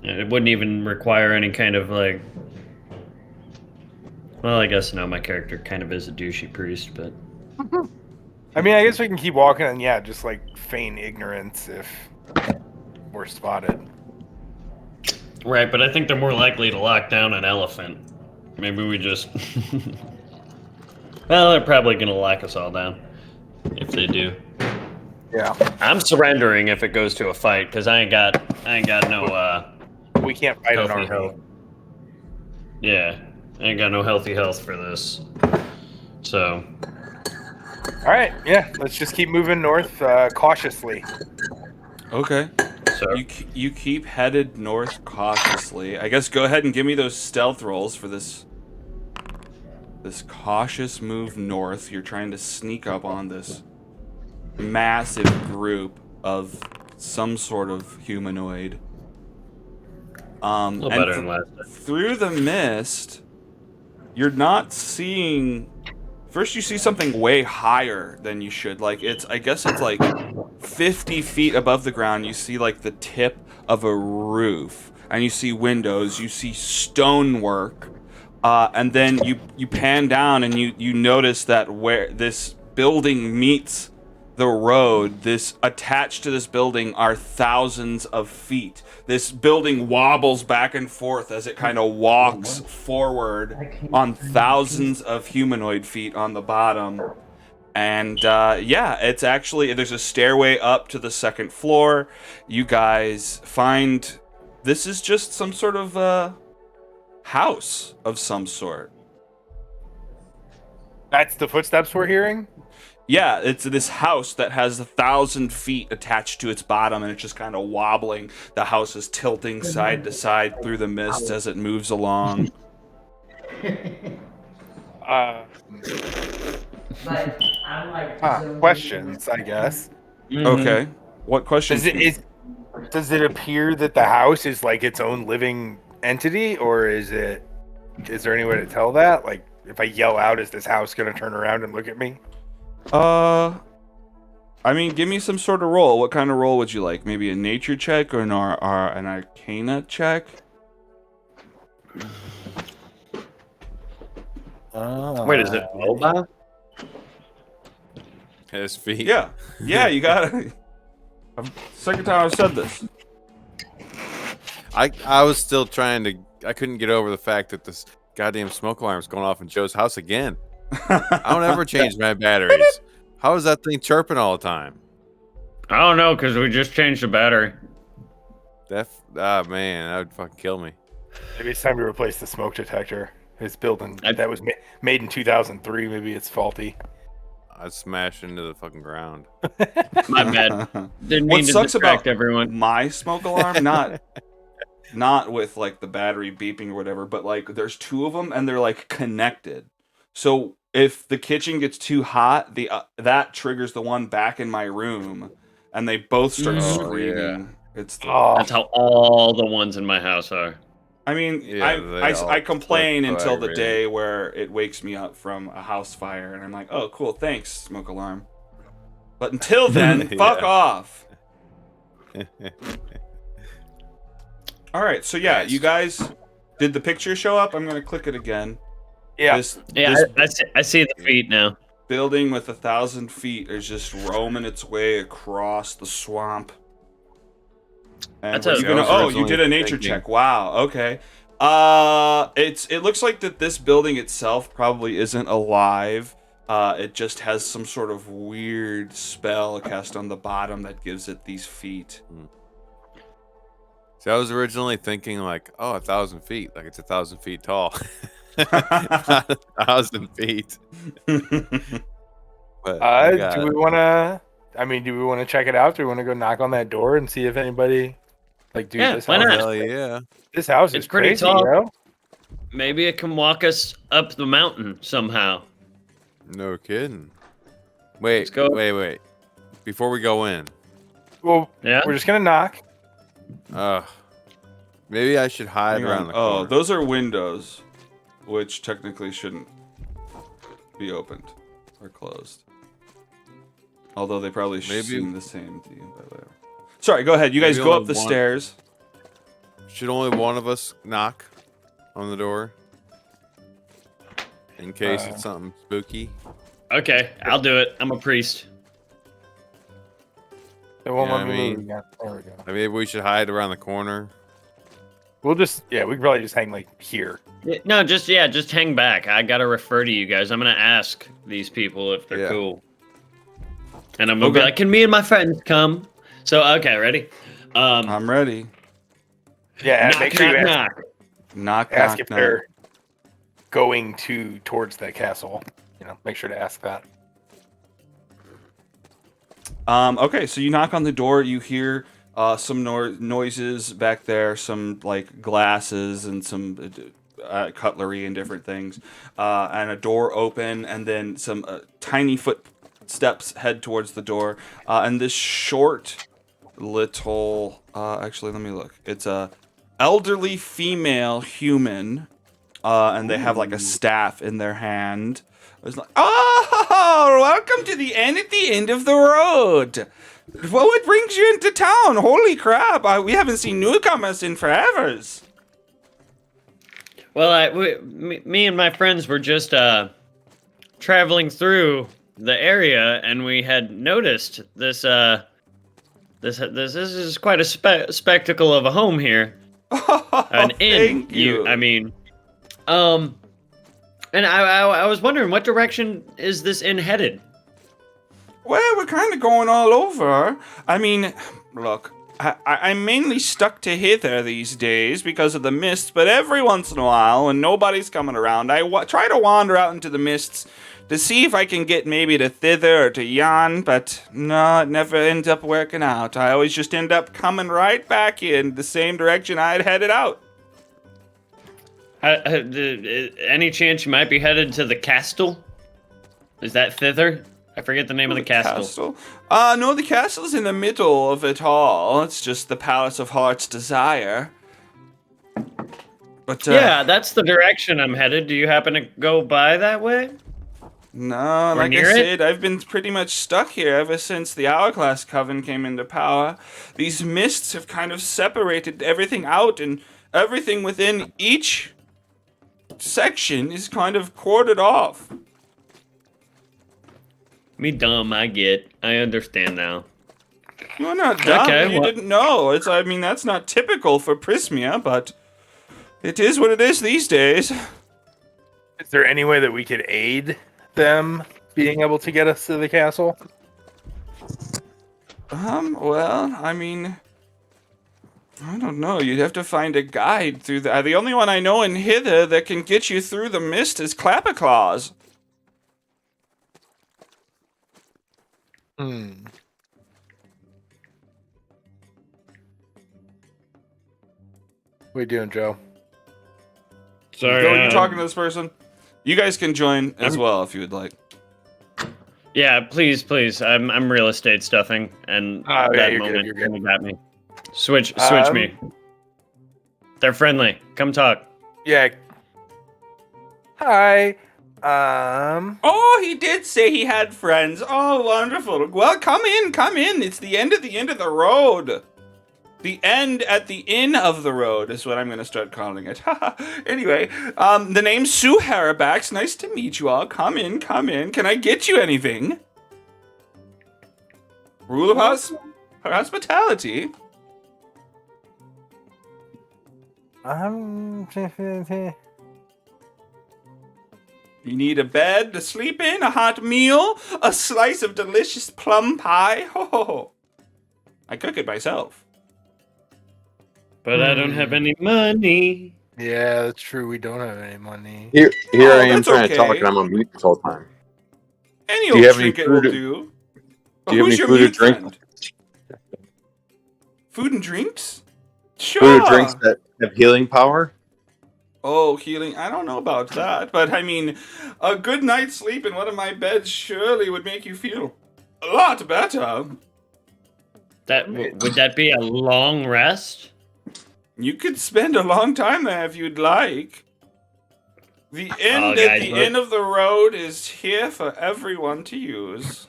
It wouldn't even require any kind of like... Well, I guess no, my character kind of is a douchey priest, but... I mean, I guess we can keep walking and just like feign ignorance if we're spotted. Right, but I think they're more likely to lock down an elephant. Maybe we just. Well, they're probably gonna lock us all down if they do. Yeah. I'm surrendering if it goes to a fight because I ain't got no We can't fight an healthy army. health. Yeah, I ain't got no healthy health for this. So. All right. Yeah. Let's just keep moving north cautiously. Okay. So You keep headed north cautiously. I guess go ahead and give me those stealth rolls for this cautious move north. You're trying to sneak up on this massive group of some sort of humanoid. a little better than last time. Through the mist, you're not seeing. First, you see something way higher than you should. Like I guess it's like 50 feet above the ground. You see like the tip of a roof, and you see windows. You see stonework, and then you pan down and you notice that where this building meets the road, this attached to this building are thousands of feet. This building wobbles back and forth as it kind of walks forward on thousands of humanoid feet on the bottom. And it's actually, there's a stairway up to the second floor. You guys find this is just some sort of house of some sort. That's the footsteps we're hearing? Yeah, it's this house that has 1,000 feet attached to its bottom, and it's just kind of wobbling. The house is tilting side to side through the mist as it moves along. Questions, I guess. Okay. What questions? Does it appear that the house is like its own living entity, or is there any way to tell that? Like, if I yell out, is this house going to turn around and look at me? I mean, give me some sort of roll. What kind of roll would you like? Maybe a nature check or an arcana check? Wait, is it Bois? His feet. Yeah, you got it. Second time I've said this. I was still trying to. I couldn't get over the fact that this goddamn smoke alarm is going off in Joe's house again. I don't ever change my batteries. How is that thing chirping all the time? I don't know, because we just changed the battery. Man, that would fucking kill me. Maybe it's time to replace the smoke detector. His building that was made in 2003. Maybe it's faulty. I'd smash into the fucking ground. My bad. Didn't What mean to sucks distract about everyone. my smoke alarm, not with like the battery beeping or whatever, but like there's two of them and they're like connected. So if the kitchen gets too hot, that triggers the one back in my room, and they both start screaming. Yeah. That's how all the ones in my house are. I mean, Yeah, I complain split until the fire, day where it wakes me up from a house fire, and I'm like, oh, cool, thanks, smoke alarm. But until then, fuck off. All right, so yeah, you guys, did the picture show up? I'm gonna click it again. Yeah. This I see the feet now. building with 1,000 feet is just roaming its way across the swamp. And That's what a- you gonna? I was Oh, you originally did a nature thinking- check. Wow. Okay. It looks like that this building itself probably isn't alive. It just has some sort of weird spell cast on the bottom that gives it these feet. See, I was originally thinking like, 1,000 feet, like it's 1,000 feet tall. Not 1,000 feet. But I got Do it. we want to? I mean, do we want to check it out? Do we want to go knock on that door and see if anybody, like, dude, Yeah, this why house, not? Hell yeah. this house It's is pretty crazy, tall. yo. Maybe it can walk us up the mountain somehow. No kidding. Wait, Let's go. wait. Before we go in, Well, Yeah? we're just gonna knock. maybe I should hide Hang around on. the corner. Oh, those are windows, which technically shouldn't be opened or closed. Although they probably Maybe- seem the same to you. But whatever. Sorry, go ahead. You guys Maybe go only up the one- stairs. Should only one of us knock on the door? In case it's something spooky? Okay, I'll do it. I'm a priest. It won't Yeah, let I me mean- move again. There we go. Maybe we should hide around the corner. We could probably just hang like here. No, just hang back. I gotta refer to you guys. I'm gonna ask these people if they're Yeah. cool, and I'm gonna be Okay. like, "Can me and my friends come?" So okay, ready? I'm ready. Yeah, knock, make sure you knock, ask, knock. ask if they're going towards that castle. Make sure to ask that. Okay, so you knock on the door. You hear some noises back there, some like glasses and some cutlery and different things, and a door open, and then some tiny footsteps head towards the door, and this short little. Actually, let me look. It's a elderly female human, and they have like a staff in their hand. It's like, oh, welcome to the end at the end of the road. What brings you into town? Holy crap, we haven't seen newcomers in forevers. Well, me and my friends were just traveling through the area, and we had noticed this. This is quite a spectacle of a home here. An inn. Thank you. And I was wondering, what direction is this inn headed? Well, we're kind of going all over. I mean, look, I'm mainly stuck to hither these days because of the mists, but every once in a while, when nobody's coming around, I try to wander out into the mists to see if I can get maybe to thither or to yon, but no, it never ends up working out. I always just end up coming right back in the same direction I'd headed out. Any chance you might be headed to the castle? Is that thither? I forget the name of the castle. No, the castle's in the middle of it all. It's just the Palace of Heart's Desire. But yeah, that's the direction I'm headed. Do you happen to go by that way? No, like I said, I've been pretty much stuck here ever since the Hourglass Coven came into power. These mists have kind of separated everything out, and everything within each section is kind of corded off. Me dumb, I understand now. You're not dumb. Okay, you didn't know. That's not typical for Prismia, but it is what it is these days. Is there any way that we could aid them being able to get us to the castle? Well, I don't know. You'd have to find a guide through the only one I know in hither that can get you through the mist is Clapperclaws. What are you doing, Joe? Sorry. Joe, are you talking to this person? You guys can join as well if you would like. Yeah, please. I'm real estate stuffing, and that moment kind of got me. Switch me. They're friendly. Come talk. Yeah. Hi. Oh, he did say he had friends. Oh, wonderful. Well, come in. It's the end of the road. The end at the inn of the road is what I'm going to start calling it. Anyway, the name's Sue Harabax. Nice to meet you all. Come in. Can I get you anything? Rule of hospitality. You need a bed to sleep in, a hot meal, a slice of delicious plum pie. Ho. I cook it myself. But I don't have any money. Yeah, that's true. We don't have any money. Here I am that's trying to talk, okay. and I'm on mute this whole time. Any Do old you have any trinket will food- do. Do you have Who's any your food or mute drink? friend? Food and drinks? Sure. Food or drinks that have healing power? Oh, healing. I don't know about that, but a good night's sleep in one of my beds surely would make you feel a lot better. Would that be a long rest? You could spend a long time there if you'd like. The end at the end of the road is here for everyone to use.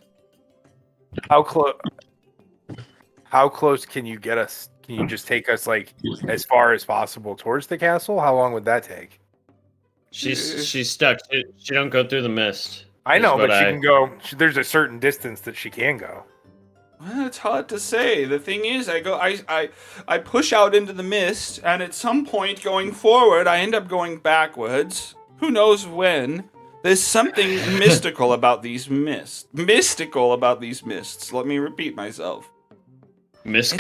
How close can you get us? Can you just take us as far as possible towards the castle? How long would that take? She's stuck. She don't go through the mist. I is know, what but she I- can go. There's a certain distance that she can go. Well, it's hard to say. The thing is, I push out into the mist, and at some point going forward, I end up going backwards. Who knows when? There's something mystical about these mists. Mystical about these mists. Let me repeat myself. It's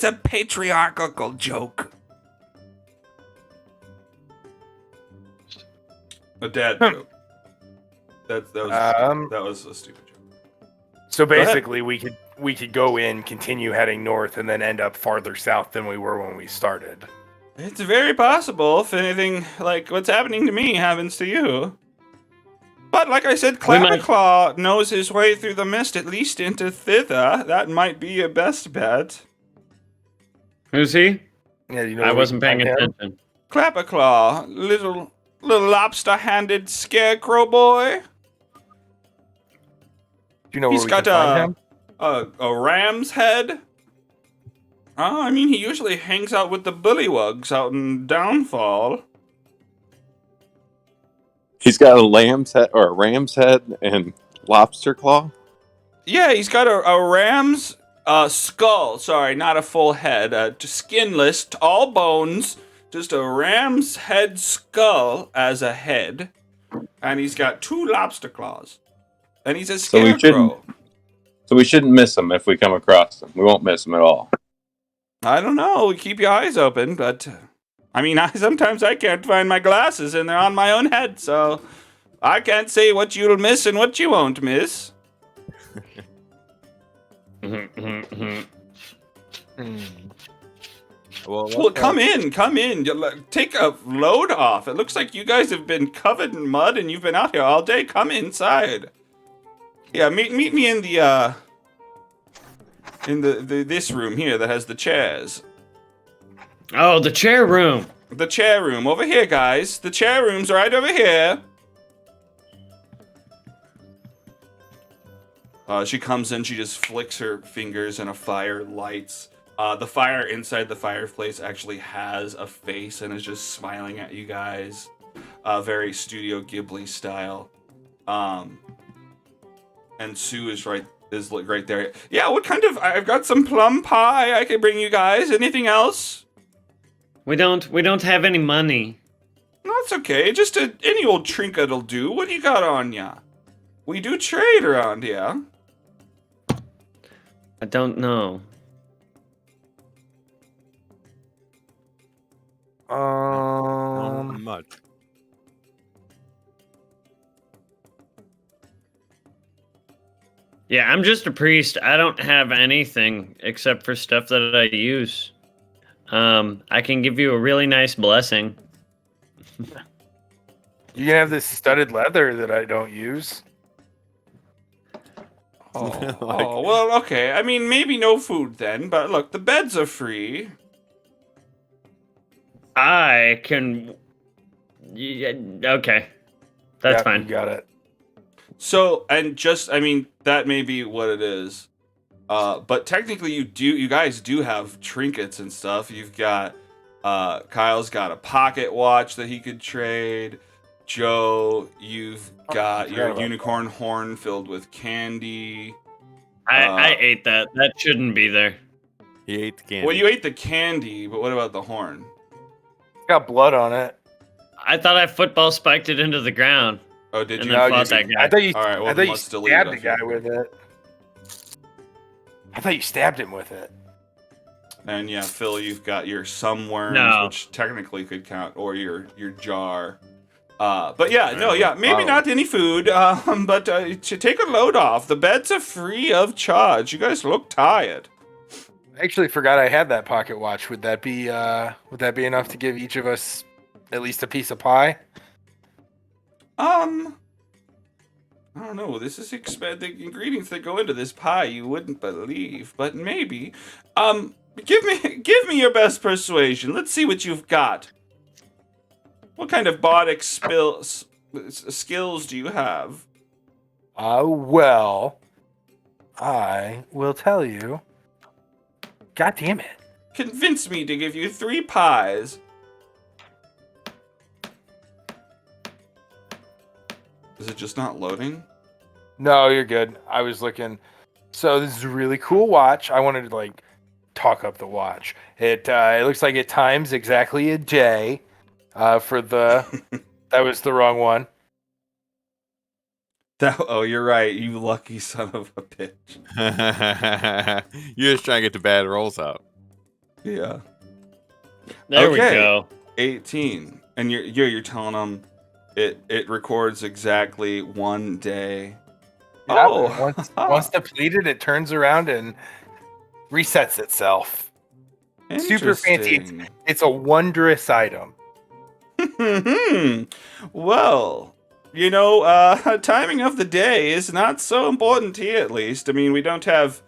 a patriarchal joke. A dad joke. That was a stupid joke. So Go ahead. basically, we could go in, continue heading north, and then end up farther south than we were when we started. It's very possible if anything like what's happening to me happens to you. But like I said, We might- Clapperclaw knows his way through the mist, at least into thither. That might be your best bet. Who's he? Yeah, you know. I where we wasn't can paying find him? attention. Clapperclaw, little lobster-handed scarecrow boy. Do you know He's where we got can find him? a ram's head. I mean, he usually hangs out with the bullywugs out in Downfall. He's got a lamb's head or a ram's head and lobster claw. Yeah, he's got a ram's skull. Sorry, not a full head. Just skinless, all bones. Just a ram's head skull as a head. And he's got 2 lobster claws. And he's a So we scarecrow. So we shouldn't miss him if we come across him. We won't miss him at all. I don't know. Keep your eyes open, but I mean, sometimes I can't find my glasses and they're on my own head, so I can't say what you'll miss and what you won't miss. Well, come in. Take a load off. It looks like you guys have been covered in mud and you've been out here all day. Come inside. Yeah, meet me in the this room here that has the chairs. Oh, the chair room. The chair room over here, guys. The chair room's right over here. She comes in. She just flicks her fingers, and a fire lights. The fire inside the fireplace actually has a face and is just smiling at you guys, very Studio Ghibli style. And Sue is right there. Yeah, what kind of? I've got some plum pie I can bring you guys. Anything else? We don't have any money. No, it's okay. Just any old trinket'll do. What do you got on ya? We do trade around here. I don't know. Not much. Yeah, I'm just a priest. I don't have anything except for stuff that I use. I can give you a really nice blessing. You can have this studded leather that I don't use. Oh, well, okay. I mean, maybe no food then, but look, the beds are free. I can. Yeah, okay, that's Yeah, fine. You got it. So, and just, I mean, that may be what it is. But technically, you guys do have trinkets and stuff. You've got, Kyle's got a pocket watch that he could trade. Joe, you've got your unicorn horn filled with candy. I ate that. That shouldn't be there. He ate the candy. Well, you ate the candy, but what about the horn? It's got blood on it. I thought I football spiked it into the ground. Oh, did And you? then fought that guy. I thought you. All right, well, I then thought you let's delete stabbed it, the I guy feel. with it. I thought you stabbed him with it. And yeah, Phil, you've got your some worms, No. which technically could count, or your jar. But yeah, no, Alright, yeah, maybe wow. not any food, but to take a load off. The beds are free of charge. You guys look tired. I actually forgot I had that pocket watch. Would that be enough to give each of us at least a piece of pie? I don't know. This is the ingredients that go into this pie you wouldn't believe, but maybe. Give me your best persuasion. Let's see what you've got. What kind of bardic skills do you have? Well, I will tell you. God damn it. Convince me to give you 3 pies. Is it just not loading? No, you're good. I was looking. So this is a really cool watch. I wanted to like talk up the watch. It looks like it times exactly a day. For the that was the wrong one. Oh, you're right. You lucky son of a bitch. You're just trying to get the bad rolls out. Yeah. There we Okay. go. 18. And you're telling them it records exactly 1 day. Yeah, Oh, once depleted, it turns around and resets itself. Super fancy. interesting. It's a wondrous item. Well, timing of the day is not so important here, at least. I mean, we don't have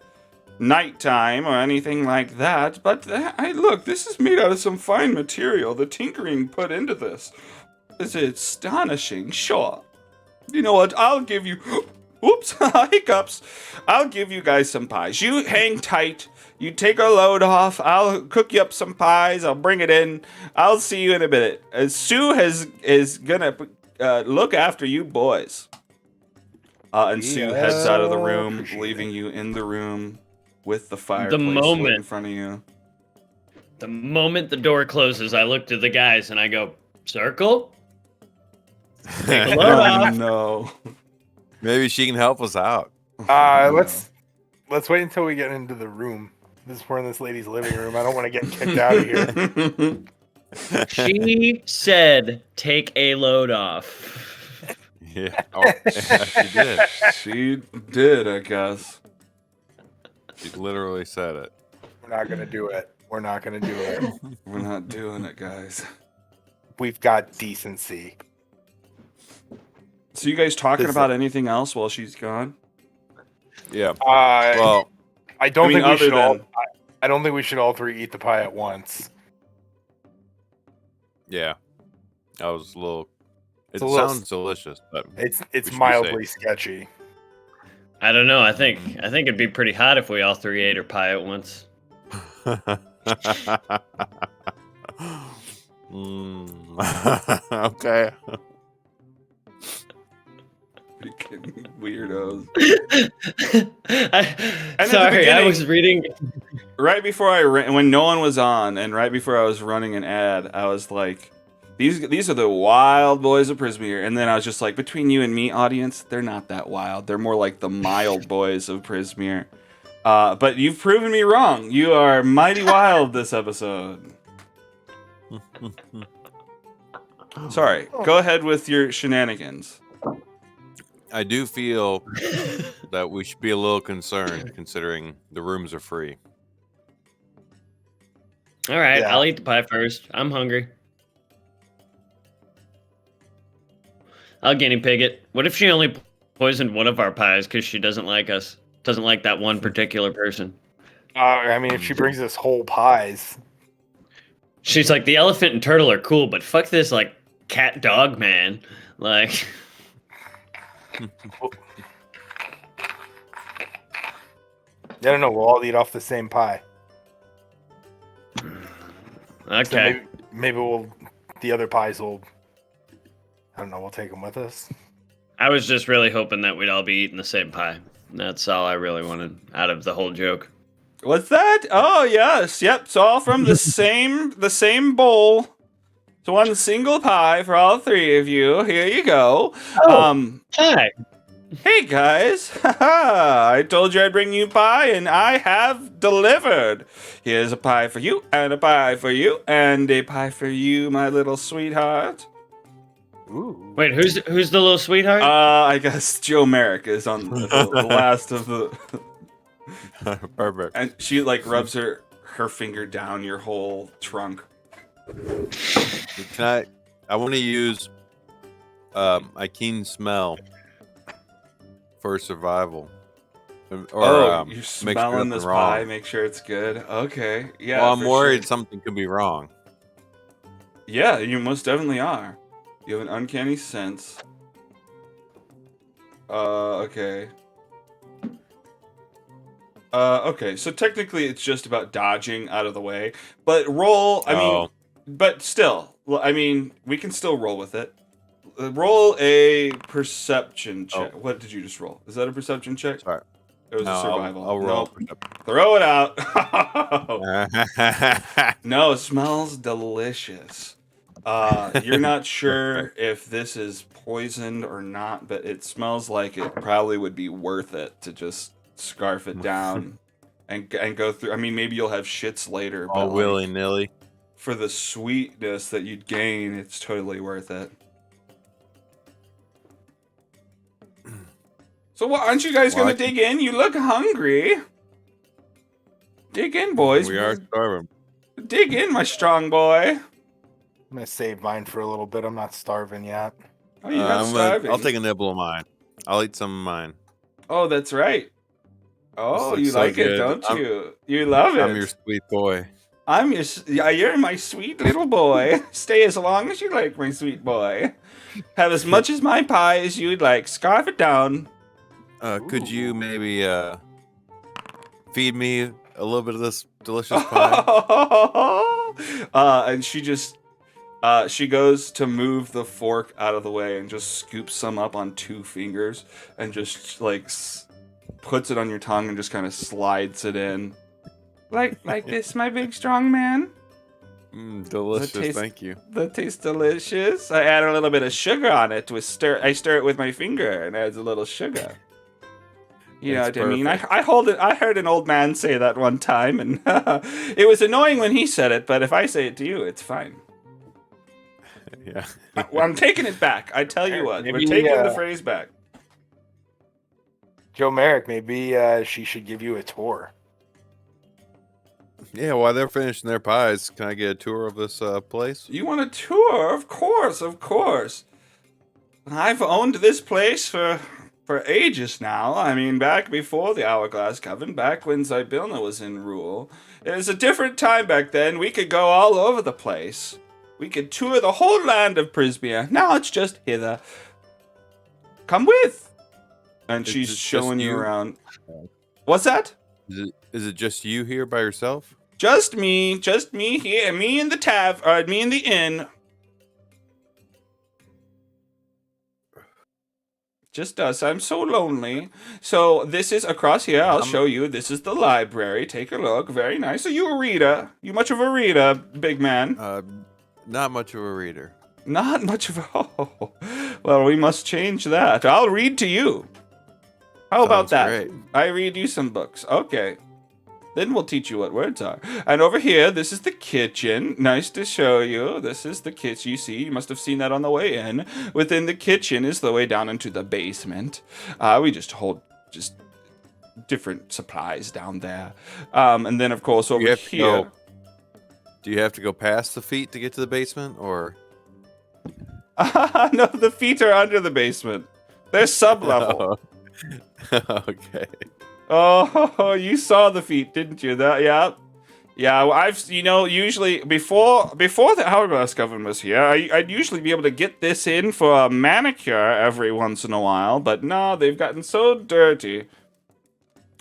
nighttime or anything like that, but look, this is made out of some fine material. The tinkering put into this is astonishing. Sure. You know what? I'll give you... Oops, hiccups. I'll give you guys some pies. You hang tight. You take a load off. I'll cook you up some pies. I'll bring it in. I'll see you in a minute. Sue is gonna look after you boys. And Sue heads out of the room, leaving you in the room with the fireplace lit in front of you. The moment the door closes, I look to the guys and I go, "Circle." Take a load Oh off. no. Maybe she can help us out. Let's wait until we get into the room. We're in this lady's living room. I don't want to get kicked out of here. She said, "Take a load off." Yeah. Oh, yeah, she did. She did, I guess. She literally said it. We're not gonna do it. We're not gonna do it. We're not doing it, guys. We've got decency. So you guys talking about anything else while she's gone? Yeah. Well, I don't think we other should all. than- I don't think we should all three eat the pie at once. Yeah. That was a little. It a little- sounds delicious, but It's should be mildly safe. sketchy. I don't know. I think it'd be pretty hot if we all three ate her pie at once. Okay. Freaking weirdos. Sorry, I beginning- was reading. Right before when no one was on, and right before I was running an ad, I was like, "These are the wild boys of Prismeer." And then I was just like, between you and me, audience, they're not that wild. They're more like the mild boys of Prismeer. But you've proven me wrong. You are mighty wild this episode. Sorry. Go ahead with your shenanigans. I do feel that we should be a little concerned considering the rooms are free. All right, Yeah. I'll eat the pie first. I'm hungry. I'll guinea pig it. What if she only poisoned one of our pies because she doesn't like us? Doesn't like that one particular person. I mean, if she brings us whole pies, She's like, the elephant and turtle are cool, but fuck this, like, cat dog man. Like, no, we'll all eat off the same pie. okay. So maybe the other pies will. I don't know. We'll take them with us. I was just really hoping that we'd all be eating the same pie. That's all I really wanted out of the whole joke. What's that? Oh yes, yep. It's all from the same bowl. It's one single pie for all three of you. Here you go. Hi. Hey guys, I told you I'd bring you pie, and I have delivered. Here's a pie for you, and a pie for you, and a pie for you, my little sweetheart. Ooh. Wait, who's the little sweetheart? I guess Joe Merrick is on the last of the. Perfect. And she like rubs her finger down your whole trunk. Can I want to use a keen smell for survival. Or, You're make sure smelling this nothing wrong. pie. Make sure it's good. Okay, yeah. Well, I'm for worried sure. something could be wrong. Yeah, you most definitely are. You have an uncanny sense. Okay. Okay, so technically it's just about dodging out of the way. But roll, I mean, but still, I mean, we can still roll with it. roll a perception Oh. check. What did you just roll? Is that a perception check? Sorry. It was No, a survival. I'll roll. Nope. Throw it out. No, it smells delicious. You're not sure if this is poisoned or not, but it smells like it probably would be worth it to just scarf it down and go through. I mean, maybe you'll have shits later, but All like, willy nilly. for the sweetness that you'd gain, it's totally worth it. So what, aren't you guys Well, gonna dig in? You look hungry. Dig in, boys. We are starving. Dig in, my strong boy. I'm gonna save mine for a little bit. I'm not starving yet. Oh, you're not starving. I'll take a nibble of mine. I'll eat some of mine. Oh, that's right. Oh, looks you so like it, good. don't you? You love it. I'm your sweet boy. You're my sweet little boy. Stay as long as you like, my sweet boy. Have as much as my pie as you'd like. Scarf it down. Could you maybe feed me a little bit of this delicious pie? And she just she goes to move the fork out of the way and just scoops some up on 2 fingers and just like puts it on your tongue and just kind of slides it in. Like this, my big strong man. Delicious, thank you. That tastes delicious. I add a little bit of sugar on it. I stir it with my finger and adds a little sugar. You know It's what I mean? perfect. I hold it. I heard an old man say that one time, and it was annoying when he said it. But if I say it to you, it's fine. Yeah. Well, I'm taking it back. I tell you what, we're Maybe, taking the phrase back. Joe Merrick, maybe she should give you a tour. Yeah, while they're finishing their pies, can I get a tour of this place? You want a tour? Of course, of course. I've owned this place for ages now. I mean, back before the Hourglass Coven, back when Zybilna was in rule. It was a different time back then. We could go all over the place. We could tour the whole land of Prisbia. Now it's just hither. Come with. And Is she's it just showing you you? around. What's that? Is it just you here by yourself? Just me here, me in the me in the inn. Just us. I'm so lonely. So this is across here. I'll show you. This is the library. Take a look. Very nice. Are you a reader? You much of a reader, big man? Not much of a reader. Not much of a. Oh. Well, we must change that. I'll read to you. How about Sounds that? great. I read you some books. Okay. Then we'll teach you what words are. And over here, this is the kitchen. Nice to show you. This is the kitchen. You see, you must have seen that on the way in. Within the kitchen is the way down into the basement. We just hold different supplies down there. And then, of course, over here. Do you have to go past the feet to get to the basement, or? No, the feet are under the basement. They're sub-level. Okay. Oh, you saw the feet, didn't you? Yeah. Well, I've usually before the Hourglass Coven was here, I'd usually be able to get this in for a manicure every once in a while, but no, they've gotten so dirty.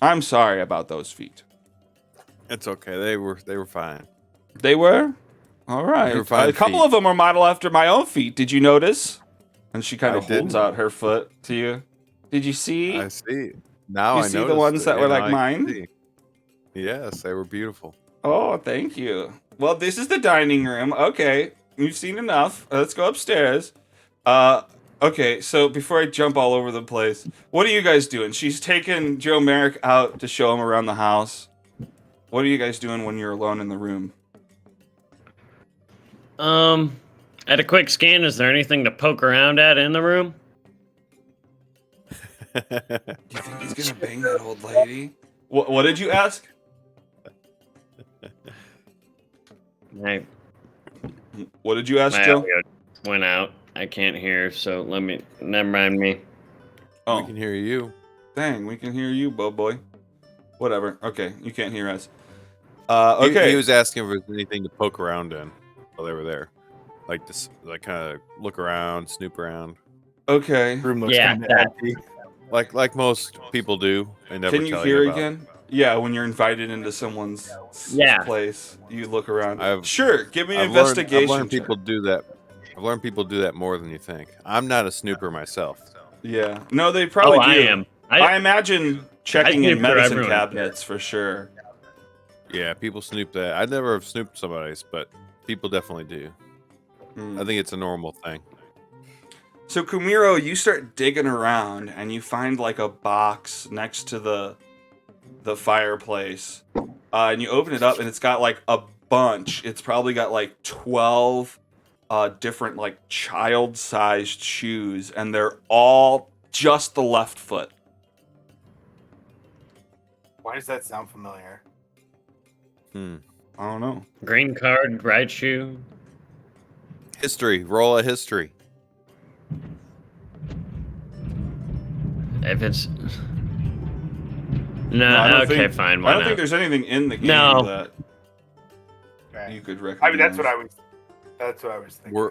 I'm sorry about those feet. It's okay. They were fine. They were? All right. They were fine A couple feet. of them are modeled after my own feet. Did you notice? And she kind I of holds didn't. out her foot to you. Did you see? I see. Now You I see the noticed ones it, that were and like I mine? see. Yes, they were beautiful. Oh, thank you. Well, this is the dining room. Okay, you've seen enough. Let's go upstairs. Okay, so before I jump all over the place, what are you guys doing? She's taking Joe Merrick out to show him around the house. What are you guys doing when you're alone in the room? At a quick scan, is there anything to poke around at in the room? Do you think he's gonna bang that old lady? What did you ask? I, What did you ask, my Joe? audio went out. I can't hear, so never mind me. We Oh, can hear you. dang, we can hear you, boy. Whatever. Okay, you can't hear us. He- Okay. He was asking if there was anything to poke around in while they were there, like this, like kind of look around, snoop around, Okay. Room looks Yeah, kind of that- empty. like most people do. And never Can you tell hear about. again? Yeah, when you're invited into someone's Yeah. place, you look around. I've- Sure, give me an I've investigation. learned check. people do that. I've I've learned people do that more than you think. I'm not a snooper myself. Yeah. No, they probably do. I am. I imagine checking in snoop through medicine everyone. cabinets for sure. Yeah, people snoop that. I never have snooped somebody's, but people definitely do. Hmm. I think it's a normal thing. So Kumiro, you start digging around and you find like a box next to the fireplace, and you open it up and it's got like a bunch. It's probably got like 12 different like child-sized shoes, and they're all just the left foot. Why does that sound familiar? Hmm. I don't know. Green card, right shoe. History. Roll a history. If it's No, I no, don't okay, think- fine. I Why don't not? think there's anything in the game No. that Okay. you could I recognize. mean, that's what I was thinking.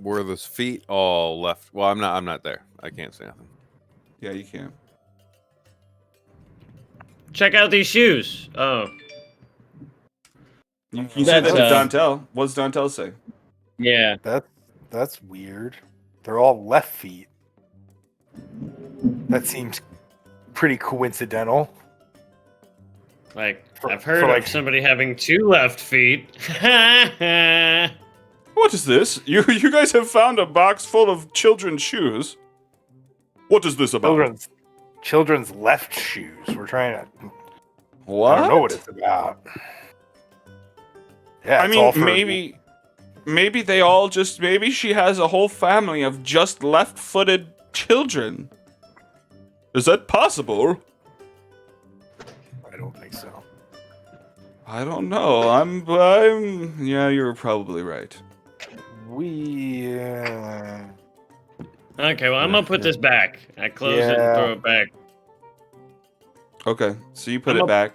Were those feet all left? Well, I'm not there. I can't say nothing. Yeah, you can. Check out these shoes. Oh, You can say that That's, to Dantel. What does Dantel say? yeah. That's weird. They're all left feet. That seems pretty coincidental. Like For- I've heard for, of like- somebody having 2 left feet. What is this? You guys have found a box full of children's shoes. What is this about? Children's left shoes. We're trying to. What? I don't know what it's about. Yeah, I it's all mean, for- maybe they all just maybe she has a whole family of just left-footed children. Is that possible? I don't think so. I don't know. I'm yeah, you're probably right. We. Okay, well I'm gonna put this back. I close it and Yeah. throw it back. Okay, so you put I'm it a- back.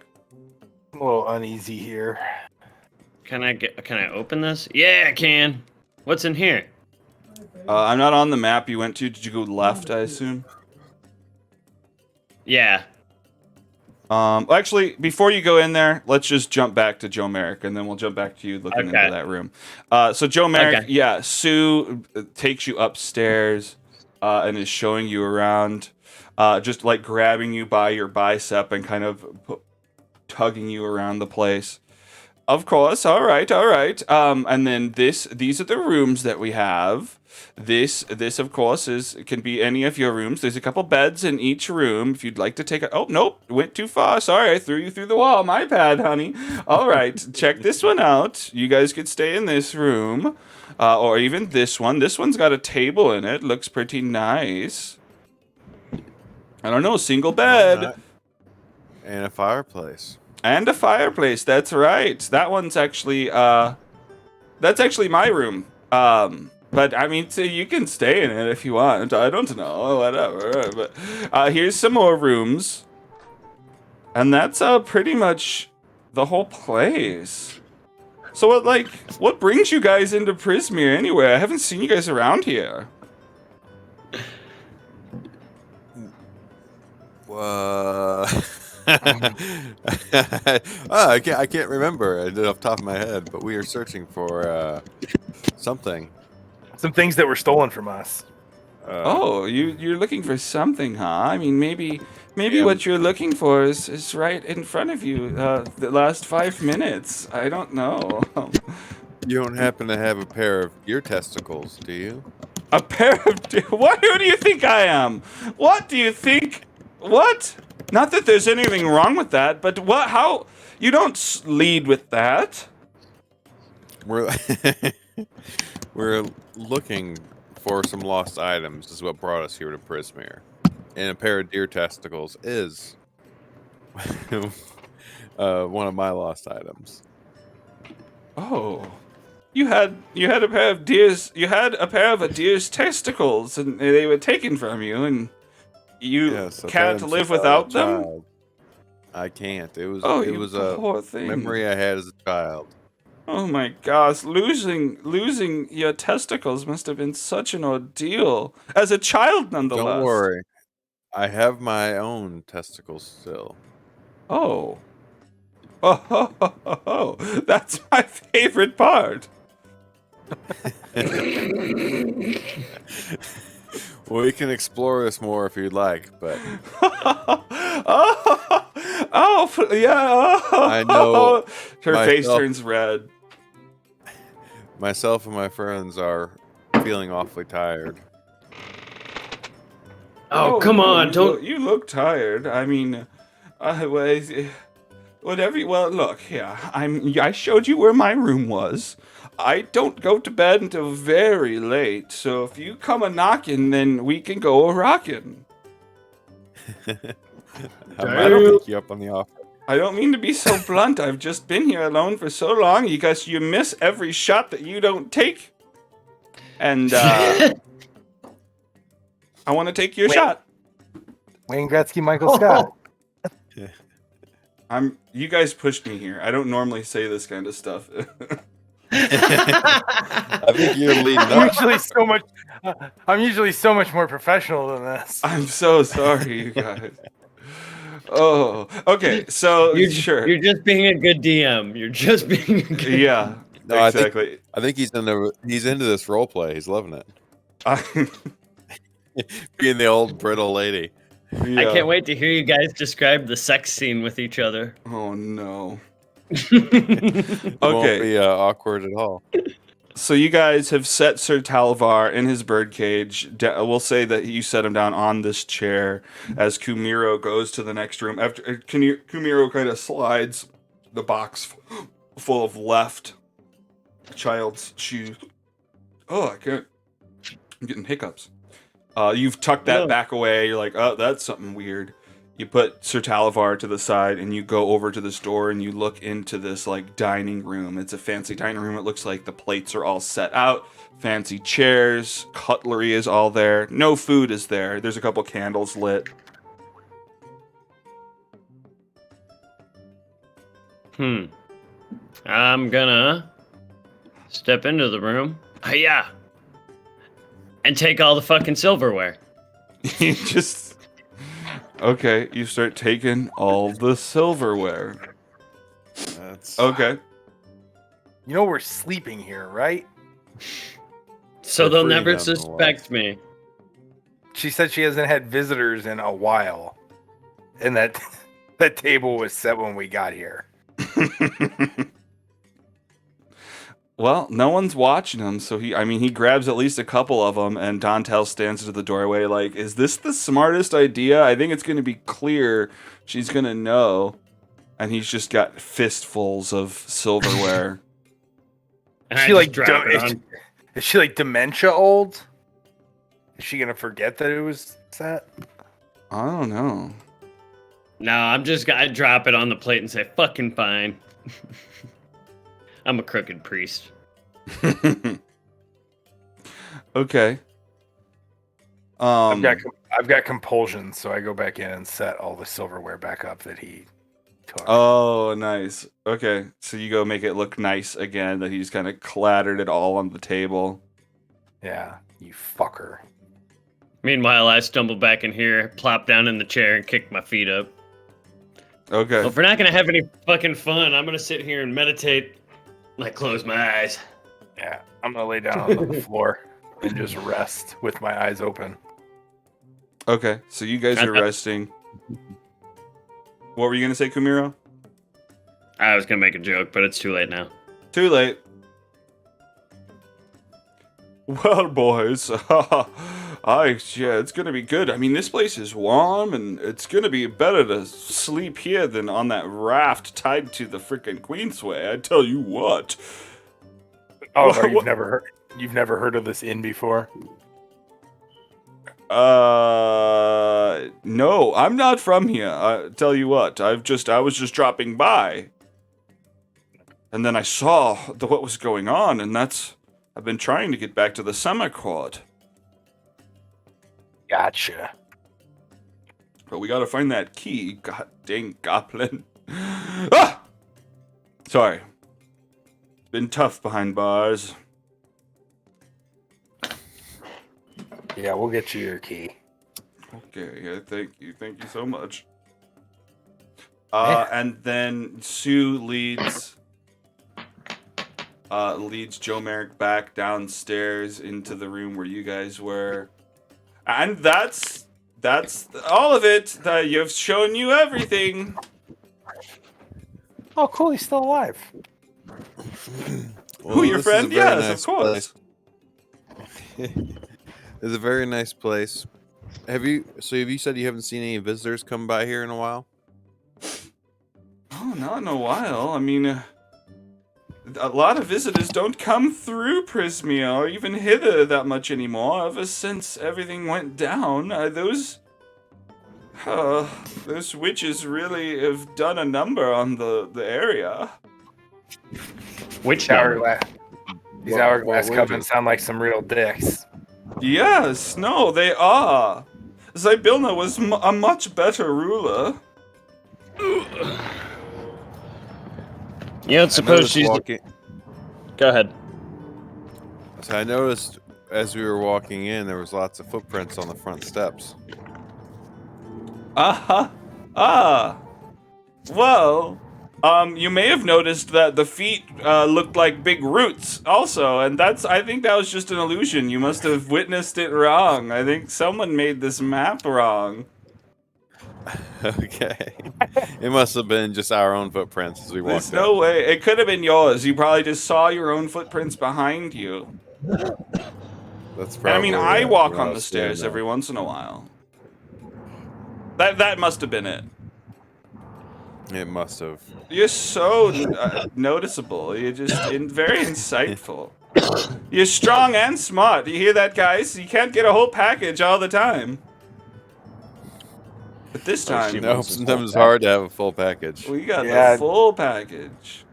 I'm a little uneasy here. Can I open this? Yeah, I can. What's in here? I'm not on the map you went to. Did you go left, I assume? Yeah. Actually, before you go in there, let's just jump back to Joe Merrick, and then we'll jump back to you looking Okay. into that room. So Joe Merrick, Okay. yeah, Sue takes you upstairs and is showing you around, just like grabbing you by your bicep and kind of tugging you around the place. Of course, all right. And then these are the rooms that we have. This of course can be any of your rooms. There's a couple beds in each room if you'd like to take a. Oh nope, went too far. Sorry, I threw you through the wall. My bad, honey. All right, check this one out. You guys could stay in this room, or even this one. This one's got a table in it. Looks pretty nice. I don't know, single bed. And a fireplace. And a fireplace. That's right. That one's actually that's actually my room. But I mean, so you can stay in it if you want. I don't know, whatever. But here's some more rooms, and that's pretty much the whole place. So what brings you guys into Prismere anyway? I haven't seen you guys around here. I can't remember. I did it off the top of my head, but we are searching for something. Some things that were stolen from us. Oh, you're looking for something, huh? I mean, maybe Yeah. what you're looking for is right in front of you. The last 5 minutes. I don't know. You don't happen to have a pair of ear testicles, do you? A pair of what? Who do you think I am? What do you think? What? Not that there's anything wrong with that, but what? How? You don't lead with that. We're we're looking for some lost items. Is what brought us here to Prismere, and a pair of deer testicles is one of my lost items. Oh, you had a pair of deer's. You had a pair of a deer's testicles, and they were taken from you, and you Yes, I've had can't them live since I was a without them. child. I can't. It was Oh, it you was a poor thing. memory I had as a child. Oh my gosh, losing your testicles must have been such an ordeal as a child, nonetheless. Don't worry, I have my own testicles still. Oh. Oh, that's my favorite part. Well, we can explore this more if you'd like, but yeah. I know Her face myself- turns red. myself and my friends are feeling awfully tired. Oh, come on! You look tired. I mean, whatever. Well, look here. I showed you where my room was. I don't go to bed until very late. So if you come a knocking, then we can go a rocking. I might take you up on the offer. I don't mean to be so blunt. I've just been here alone for so long. You miss every shot that you don't take. And I want to take your shot. Wayne Gretzky, Michael Scott. You guys pushed me here. I don't normally say this kind of stuff. I think you're leading I'm up. usually so much more professional than this. I'm so sorry, you guys. Oh, okay. So sure. You're just being a good DM. You're just being a good Yeah, No, exactly. I think he's into this role play. He's loving it. Being the old brittle lady. Yeah. I can't wait to hear you guys describe the sex scene with each other. Oh no. It won't Okay. be awkward at all. So you guys have set Sir Talvar in his birdcage. We'll say that you set him down on this chair as Kumiro goes to the next room. After Kumiro kind of slides the box full of left child's shoes. Oh, I can't. I'm getting hiccups. You've tucked that back away. You're like, oh, that's something weird. You put Sir Talvar to the side and you go over to this door and you look into this like dining room. It's a fancy dining room. It looks like the plates are all set out. Fancy chairs, cutlery is all there. No food is there. There's a couple candles lit. I'm gonna step into the room. Yeah. And take all the fucking silverware. You just... Okay, you start taking all the silverware. That's Okay. You know we're sleeping here, right? So They're they'll free never nonetheless. suspect me. She said she hasn't had visitors in a while. And that table was set when we got here. Well, no one's watching him, so he grabs at least a couple of them, and Dantel stands at the doorway like, is this the smartest idea? I think it's going to be clear she's going to know. And he's just got fistfuls of silverware. And Is I she just like drop it on. is she like dementia old? Is she gonna forget that it was set? I don't know. No, I drop it on the plate and say, fucking fine. I'm a crooked priest. Okay. I've got compulsion, so I go back in and set all the silverware back up that he took. Oh, nice. Okay, so you go make it look nice again, that he's kind of clattered it all on the table. Yeah, you fucker. Meanwhile, I stumble back in here, plop down in the chair, and kick my feet up. Okay. Well, if we're not gonna have any fucking fun, I'm gonna sit here and meditate. Like, close my eyes. Yeah, I'm gonna lay down on the floor and just rest with my eyes open. Okay, so you guys are resting. What were you going to say, Kumiro? I was gonna make a joke, but it's too late now. Too late. Well, boys, it's gonna be good. I mean, this place is warm, and it's gonna be better to sleep here than on that raft tied to the freaking Queensway. I tell you what. Oh, no, you've never heard of this inn before? No, I'm not from here. I tell you what, I was just dropping by, and then I saw what was going on, and I've been trying to get back to the summer court. Gotcha. But we gotta find that key. God dang goblin. Ah! Sorry. It's been tough behind bars. Yeah, we'll get you your key. Okay, yeah, thank you so much. And then Sue leads leads Joe Merrick back downstairs into the room where you guys were. And that's all of it. You've shown you everything. Oh, cool. He's still alive. Who, your this is a friend? very Yes, nice of course. place. It's a very nice place. Have you said you haven't seen any visitors come by here in a while? Oh, not in a while. I mean, a lot of visitors don't come through Prismia or even hither that much anymore. Ever since everything went down, those witches really have done a number on the area. Which number? Hourglass. These What hourglass were covens sound like some real dicks. Yes, no, they are. Zybilna was a much better ruler. You don't suppose she's... walking, Go ahead. so I noticed as we were walking in, there was lots of footprints on the front steps. Well, you may have noticed that the feet looked like big roots also, and I think that was just an illusion. You must have witnessed it wrong. I think someone made this map wrong. Okay. It must have been just our own footprints as we walked There's no up. way. It could have been yours. You probably just saw your own footprints behind you. That's And probably I mean, I walk what on I the was stairs standing every once in a while. That must have been it. on. It must have. You're so noticeable. You're just very insightful. You're strong and smart. You hear that, guys? You can't get a whole package all the time. But this time, No, sometimes it's hard to have a full package. we got Yeah. the full package.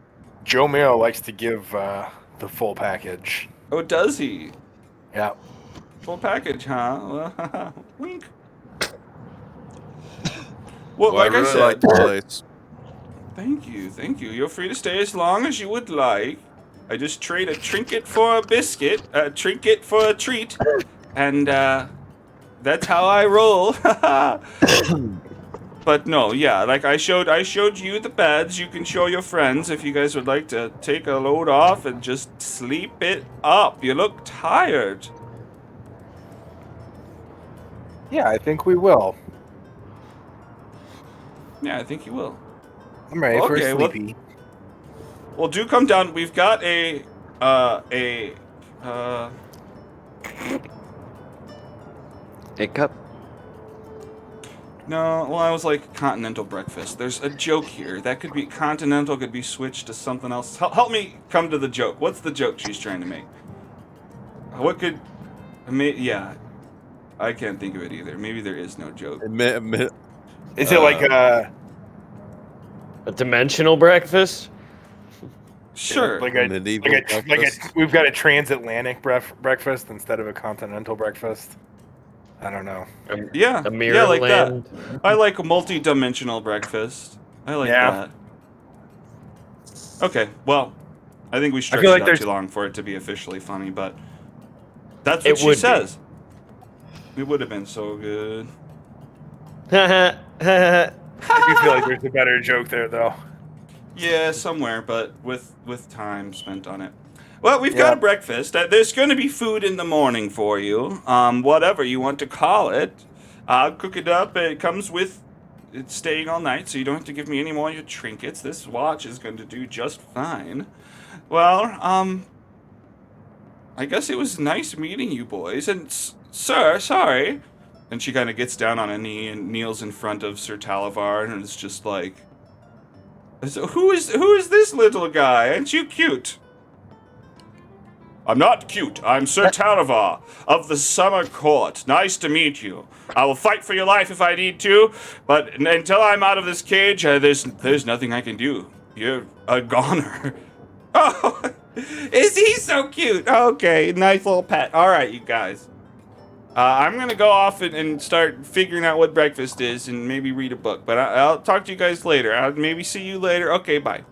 Joe Mayo likes to give the full package. Oh, does he? Yeah. Full package, huh? Well, wink. Well, like I really said, like the place. thank you. You're free to stay as long as you would like. I just trade a trinket for a biscuit, a trinket for a treat, and that's how I roll. But no, yeah, like I showed you the beds. You can show your friends if you guys would like to take a load off and just sleep it up. You look tired. Yeah, I think we will. Yeah, I think you will. I'm ready for Okay, a well- sleepy. Well, do come down. We've got a Hiccup. no, well, I was like continental breakfast. There's a joke here. That could be continental, could be switched to something else. Help me come to the joke. What's the joke she's trying to make? What could, yeah, I can't think of it either. Maybe there is no joke. Is it like A dimensional breakfast? Sure. like a Medieval breakfast? we've got a transatlantic breakfast instead of a continental breakfast? I don't know. Yeah. A mirror Yeah, like land? that. I like a multi-dimensional breakfast. I like Yeah. that. Okay, well, I think we stretched feel like it out there's- too long for it to be officially funny, but that's It what she would be. says. It would have been so good. I do feel like there's a better joke there, though. Yeah, somewhere, but with time spent on it. Well, we've got Yeah. a breakfast. There's going to be food in the morning for you. Whatever you want to call it. I'll cook it up. It comes with it's staying all night, so you don't have to give me any more of your trinkets. This watch is going to do just fine. Well, I guess it was nice meeting you boys. And sir, sorry. And she kind of gets down on a knee and kneels in front of Sir Talavar, and it's just like, so who is this little guy? Aren't you cute? I'm not cute. I'm Sir Talavar of the Summer Court. Nice to meet you. I will fight for your life if I need to, but until I'm out of this cage, there's nothing I can do. You're a goner. Oh, is he so cute? Okay, nice little pet. All right, you guys. I'm gonna go off and start figuring out what breakfast is and maybe read a book. But I'll talk to you guys later. I'll maybe see you later. Okay, bye.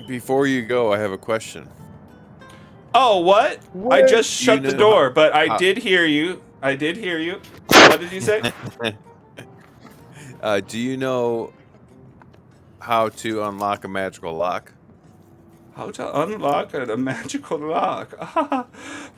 Before you go, I have a question. Oh, what? I just shut the know door, but I how- did hear you. I did hear you. What did you say? Do you know how to unlock a magical lock? How to unlock a magical lock?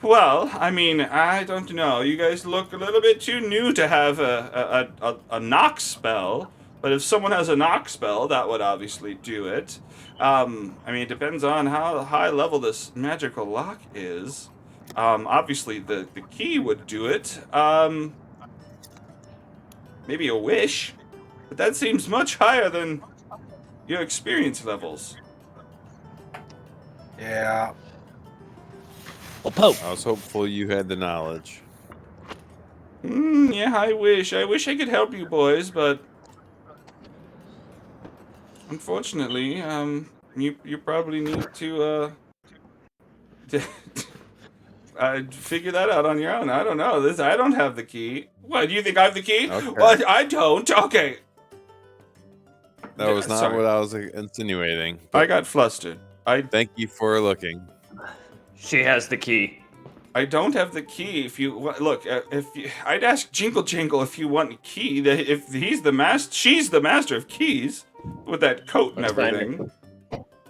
Well, I mean, I don't know. You guys look a little bit too new to have a knock spell. But if someone has a knock spell, that would obviously do it. I mean, it depends on how high level this magical lock is. Obviously, the key would do it. Maybe a wish. But that seems much higher than your experience levels. Yeah. Well, Pope. I was hopeful you had the knowledge. Yeah, I wish. I wish I could help you boys, but unfortunately, you probably need to figure that out on your own. I don't know. I don't have the key. What, do you think I have the key? Okay. What? I don't. Okay. That was not Sorry. what I was insinuating. I But got flustered. thank you for looking. She has the key. I don't have the key. If you look, I'd ask Jingle Jangle if you want a key. If he's the master, she's the master of keys with that coat and Let's find her. everything.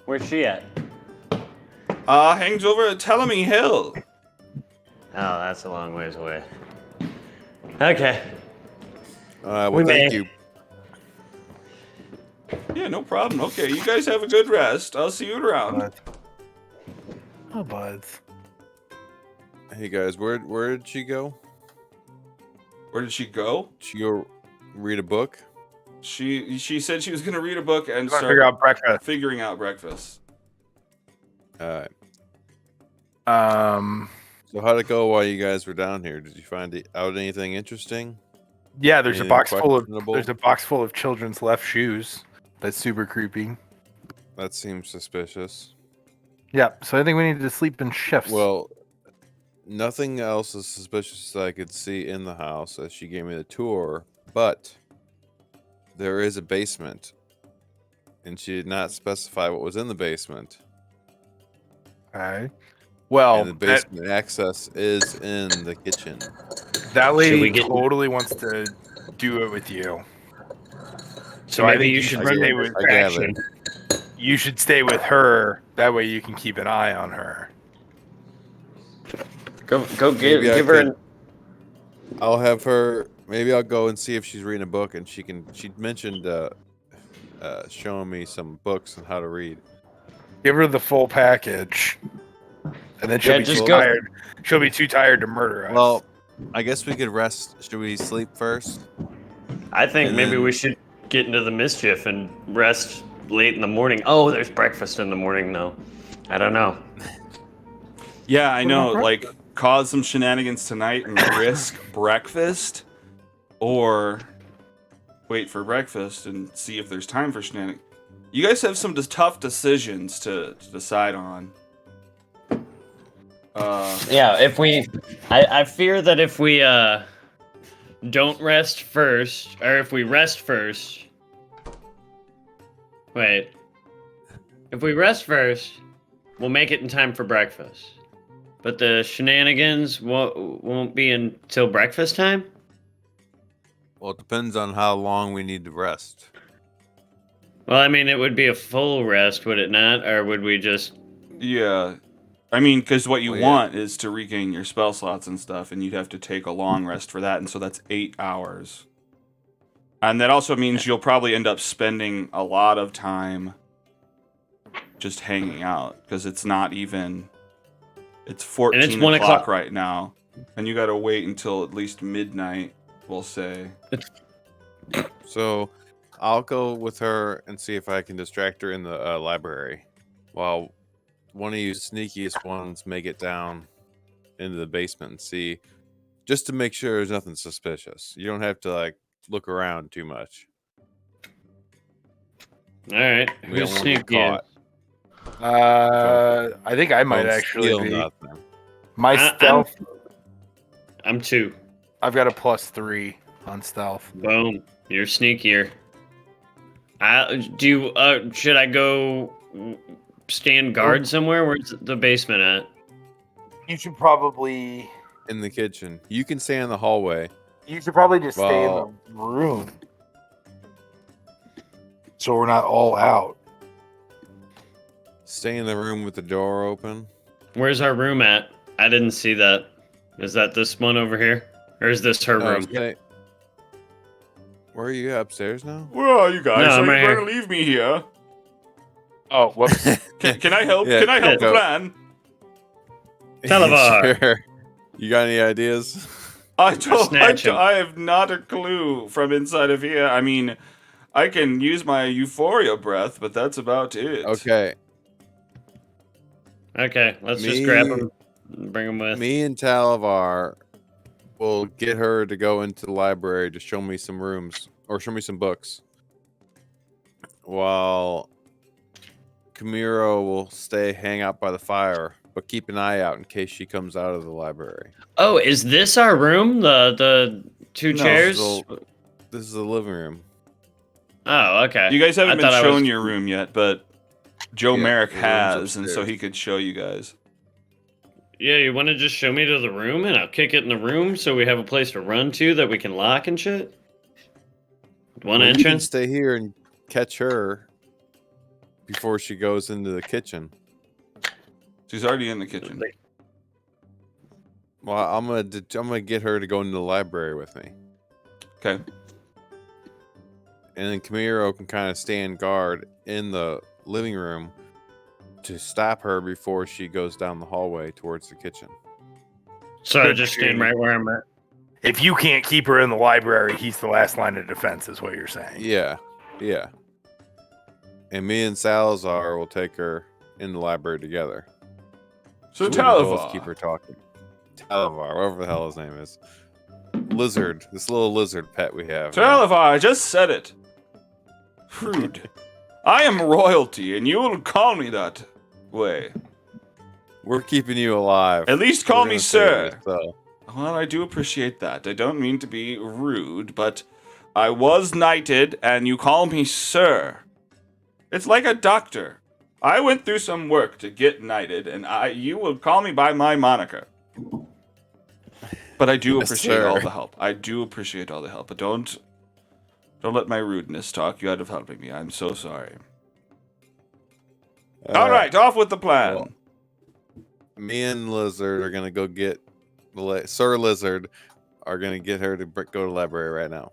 Where's she at? Hangs over at Telemy Hill. Oh, that's a long ways away. Okay. Well, We thank may. you. Yeah, no problem. Okay, you guys have a good rest. I'll see you around. Buds. Oh, buds. Hey guys, where did she go? Where did she go? She go read a book? She said she was gonna read a book and Gotta start figure out breakfast. figuring out breakfast. Alright. Um. So how'd it go while you guys were down here? Did you find out anything interesting? Yeah, there's a Anything box full of questionable? children's left shoes. That's super creepy. That seems suspicious. Yeah, so I think we need to sleep in shifts. Well, nothing else is suspicious that I could see in the house as she gave me the tour, but there is a basement. And she did not specify what was in the basement. okay. Well, And the basement access is in the kitchen. that Should lady we get- totally wants to do it with you. So I maybe think you should I run get stay it. with I gather. You should stay with her. That way you can keep an eye on her. Go Maybe I give her could- I'll have her. Maybe I'll go and see if she's reading a book, and she mentioned showing me some books on how to read. Give her the full package. And then she'll Yeah, be just too go- tired. She'll be too tired to murder us. Well, I guess we could rest. Should we sleep first? I think And maybe then- we should get into the mischief and rest late in the morning. Oh, there's breakfast in the morning though. I don't know. Yeah, I know. about Like, cause some shenanigans tonight and risk breakfast, or wait for breakfast and see if there's time for shenanigans. You guys have some tough decisions to decide on. Yeah, if we I fear that if we don't rest first, or if we rest first. Wait. If we rest first, we'll make it in time for breakfast. But the shenanigans won't be until breakfast time? Well, it depends on how long we need to rest. Well, I mean, it would be a full rest, would it not? Or would we just... Yeah. I mean, because what you Well, yeah. want is to regain your spell slots and stuff, and you'd have to take a long rest for that, and so that's 8 hours. And that also means you'll probably end up spending a lot of time just hanging out, because it's not even... It's 14 And it's 1 o'clock o'clock. right now, and you gotta wait until at least midnight, we'll say. So I'll go with her and see if I can distract her in the library, while one of you sneakiest ones make it down into the basement and see, just to make sure there's nothing suspicious. You don't have to like look around too much. Alright, We don't who's want to get sneaky in? caught. I think I might Don't actually steal be. nothing. My I'm- stealth, I'm 2. I've got a +3 on stealth. Boom. You're sneakier. Should I go stand guard somewhere? Where's the basement at? You should probably. In the kitchen. You can stay in the hallway. You should probably just stay in Well- the room, so we're not all out. Stay in the room with the door open. Where's our room at? I didn't see that. Is that this one over here? Or is this her room? Stay. Where are you upstairs now? Where are you guys? No, Are I'm you right going here. to leave me here? Oh, whoops. Can I help? Yeah, Can I help the go. plan? Televar. Sure. You got any ideas? Snatch him. I have not a clue from inside of here. I mean, I can use my euphoria breath, but that's about it. Okay. Okay, let's just grab him and bring him with. Me and Talavar will get her to go into the library to show me some rooms or show me some books. While Camiro will hang out by the fire, but keep an eye out in case she comes out of the library. Oh, is this our room? The two No. chairs? This is the living room. Oh, okay. You guys haven't I been thought I shown was- your room yet, but Joe Yeah, Merrick the room's has, and so upstairs. he could show you guys. Yeah, you want to just show me to the room and I'll kick it in the room so we have a place to run to that we can lock and shit? One Well, you can entrance? stay here and catch her before she goes into the kitchen. She's already in the kitchen. Well, I'm gonna get her to go into the library with me, Okay. and then Camiro can kind of stand guard in the living room to stop her before she goes down the hallway towards the kitchen. So I Good just stand shooting. right where I'm at. If you can't keep her in the library, he's the last line of defense, is what you're saying. Yeah, yeah. And me and Salazar will take her in the library together. So We can both keep Talavar. her talking. Talavar, whatever the hell his name is. Lizard, this little lizard pet we have. Talavar, I just said it. Rude. I am royalty, and you will call me that way. We're keeping you alive. At least We're call gonna me save sir. you, so. Well, I do appreciate that. I don't mean to be rude, but I was knighted, and you call me sir. It's like a doctor. I went through some work to get knighted, and you will call me by my moniker. But I do Yes, appreciate sir. all the help. I do appreciate all the help, but don't let my rudeness talk you out of helping me. I'm so sorry. All right, off with the plan. Well, me and Lizard are gonna go get Sir Lizard are gonna get her to go to the library right now.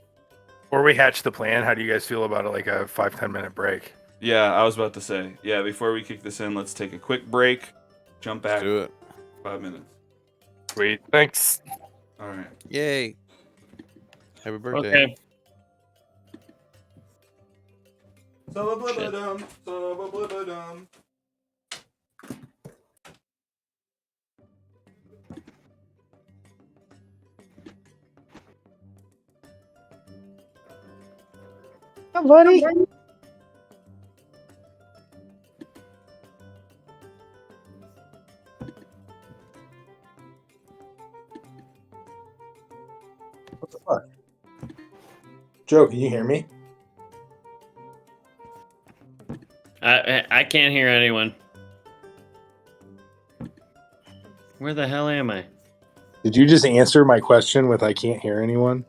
Before we hatch the plan, how do you guys feel about like a 5-10 minute break? Yeah, I was about to say. Yeah, before we kick this in, let's take a quick break. Jump back Do it. 5 minutes. Sweet. Thanks. All right. Yay! Happy birthday. Okay. Buddy. What the fuck? Joe, can you hear me? I can't hear anyone. Where the hell am I? Did you just answer my question with I can't hear anyone?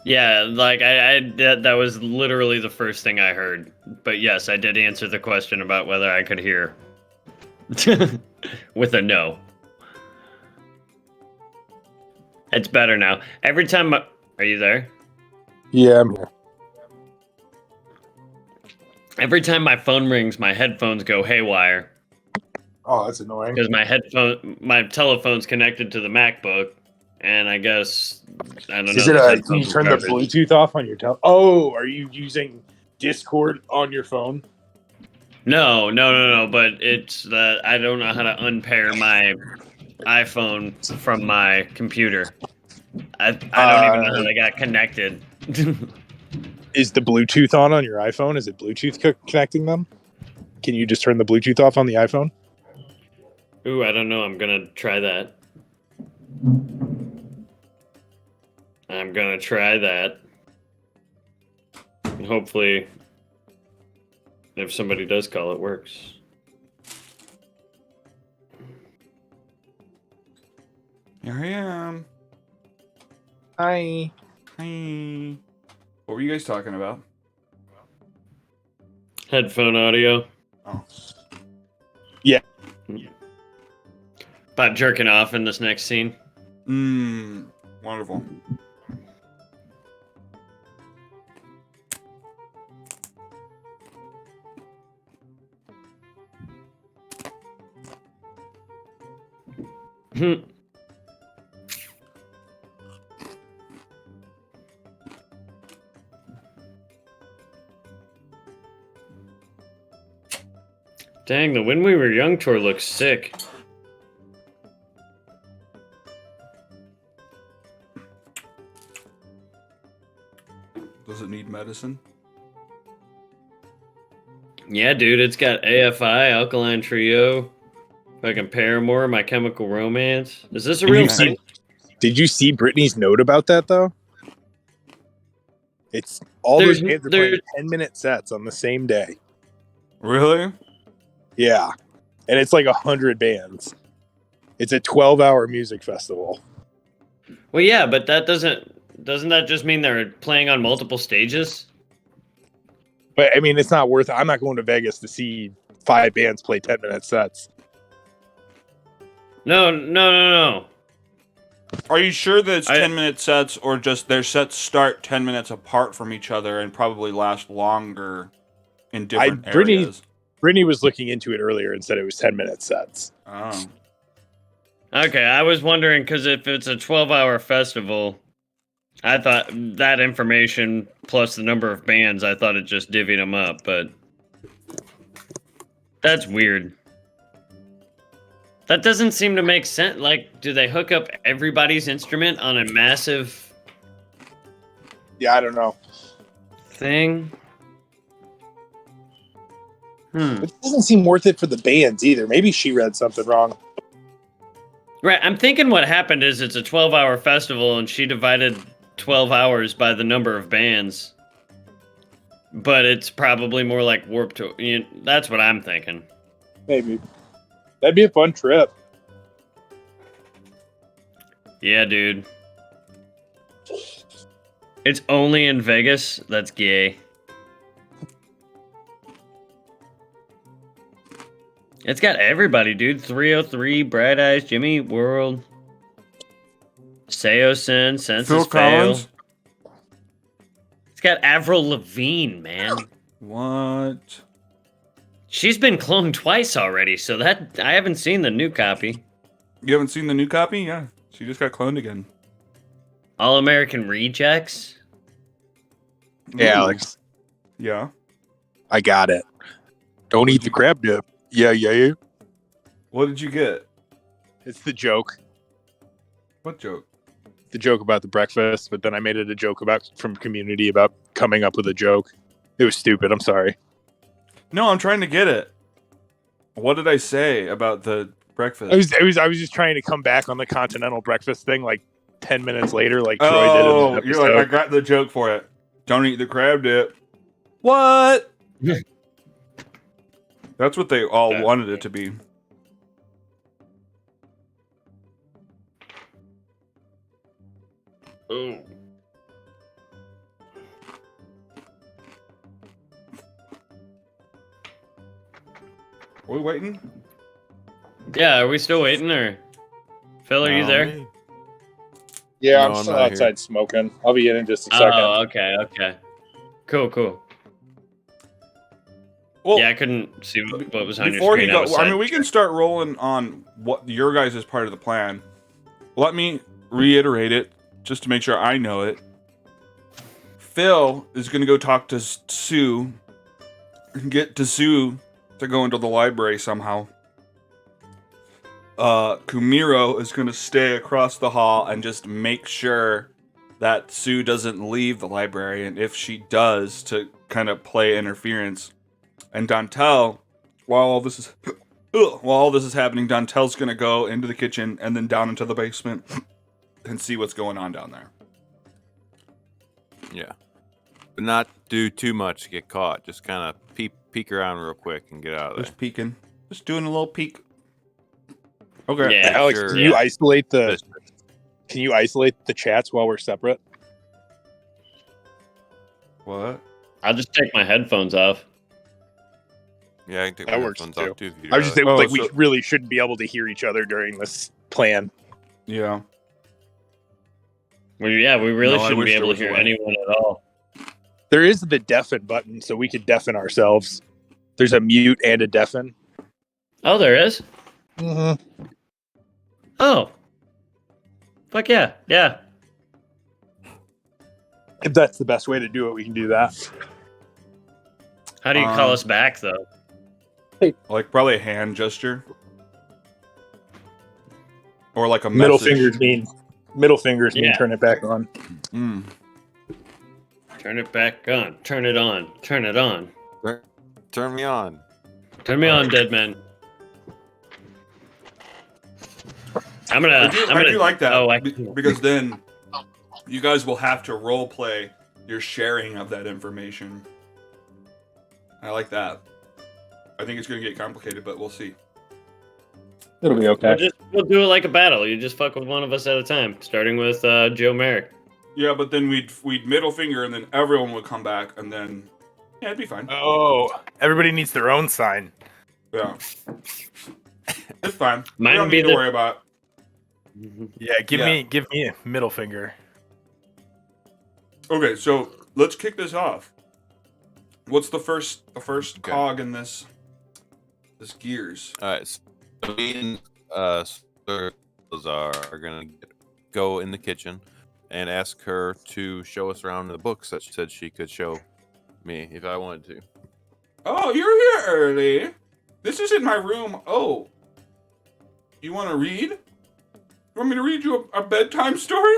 Yeah, like that was literally the first thing I heard. But yes, I did answer the question about whether I could hear. With a no. It's better now. Every time are you there? Yeah, I'm here. Every time my phone rings, my headphones go haywire Oh, that's annoying. because my telephone's connected to the MacBook, and I guess I don't know. Is it the can headphones you are turn the garbage. Bluetooth off on your Oh, are you using Discord on your phone? No. But it's that I don't know how to unpair my iPhone from my computer. I don't even know how they got connected. Is the Bluetooth on your iPhone? Is it Bluetooth connecting them? Can you just turn the Bluetooth off on the iPhone? Ooh, I don't know. I'm gonna try that. And hopefully, if somebody does call, it works. Here I am. Hi. Hi. What were you guys talking about? Headphone audio. Oh. Yeah. About jerking off in this next scene. Wonderful. Dang, the When We Were Young tour looks sick. Does it need medicine? Yeah, dude, it's got AFI, Alkaline Trio, fucking Paramore, My Chemical Romance. Is this a Did real you see- thing? Did you see Brittany's note about that though? It's all those bands are playing 10-minute sets on the same day. Really? Yeah, and it's like 100 bands. It's a 12-hour music festival. Well, yeah, but that doesn't that just mean they're playing on multiple stages? But I mean, it's not worth it. I'm not going to Vegas to see 5 bands play 10-minute sets. No. Are you sure that it's 10-minute sets, or just their sets start 10 minutes apart from each other and probably last longer in different areas? Brittany was looking into it earlier and said it was 10-minute sets. Oh. Okay, I was wondering because if it's a 12-hour festival, I thought that information plus the number of bands, I thought it just divvied them up, but that's weird. That doesn't seem to make sense. Like, do they hook up everybody's instrument on a massive Yeah, I don't know. thing? It doesn't seem worth it for the bands either. Maybe she read something wrong. Right, I'm thinking what happened is it's a 12-hour festival and she divided 12 hours by the number of bands. But it's probably more like Warped Tour. That's what I'm thinking. Maybe. That'd be a fun trip. Yeah, dude. It's only in Vegas? That's gay. It's got everybody, dude. 303, Bright Eyes, Jimmy World, Seosin, Census Phil Fail. Collins? It's got Avril Lavigne, man. What? She's been cloned twice already, so that I haven't seen the new copy. You haven't seen the new copy? Yeah. She just got cloned again. All American Rejects. Hey, Ooh. Alex. Yeah. I got it. Don't eat the crab dip. Yeah. What did you get? It's the joke. What joke? The joke about the breakfast, but then I made it a joke from Community about coming up with a joke. It was stupid. I'm sorry. No, I'm trying to get it. What did I say about the breakfast? I was just trying to come back on the continental breakfast thing like 10 minutes later, like Troy did in Oh, the you're like, I got the joke for it. Don't eat the crab dip. What? That's what they all wanted it to be. Ooh. Are we waiting? Yeah, are we still waiting, or Phil, are you there? Yeah, No, I'm I'm still not outside smoking. I'll be in just a second. Oh, okay. Cool. Well, Yeah, I couldn't see what was on your before screen. he was goes, I mean, side- we can start rolling on what your guys' is part of the plan. Let me reiterate it just to make sure I know it. Phil is going to go talk to Sue and get to Sue to go into the library somehow. Kumiro is going to stay across the hall and just make sure that Sue doesn't leave the library, and if she does, to kind of play interference. And Dantel, while all this is happening, Dantel's going to go into the kitchen and then down into the basement and see what's going on down there. Yeah. But not do too much to get caught. Just kind of peek around real quick and get out of there. Just peeking. Just doing a little peek. Okay. Yeah, Alex, sure. can you isolate the Just- Can you isolate the chats while we're separate? What? I'll just take my headphones off. Yeah, I can take That my works headphones too. off too. If you'd I was just rather. saying, Oh, like, we so- really shouldn't be able to hear each other during this plan. Yeah. We really No, I shouldn't wish be there able to was a hear way. anyone at all. There is the deafen button, so we could deafen ourselves. There's a mute and a deafen. Oh, there is. Mm-hmm. Oh, fuck yeah, yeah. If that's the best way to do it, we can do that. How do you call Um, us back though? Like probably a hand gesture. Or like a Middle message. fingers mean Yeah. turn it back on. Mm. Turn it back on. Turn it on. Turn it on. Turn me on. Turn me on, dead man. I'm gonna. I do like that Oh, because then you guys will have to role play your sharing of that information. I like that. I think it's going to get complicated, but we'll see. It'll be okay. We'll do it like a battle. You just fuck with one of us at a time, starting with Joe Merrick. Yeah, but then we'd middle finger, and then everyone would come back, and then yeah, it'd be fine. Oh, everybody needs their own sign. Yeah, it's fine. Mine we don't would be need to the- worry about. Yeah, give Yeah. me a middle finger. Okay, so let's kick this off. What's the first Okay. cog in this gears? All right. So me and Sir Lazar are gonna go in the kitchen and ask her to show us around the books that she said she could show me if I wanted to. Oh, you're here early. This isn't my room. Oh, you want to read? You want me to read you a bedtime story?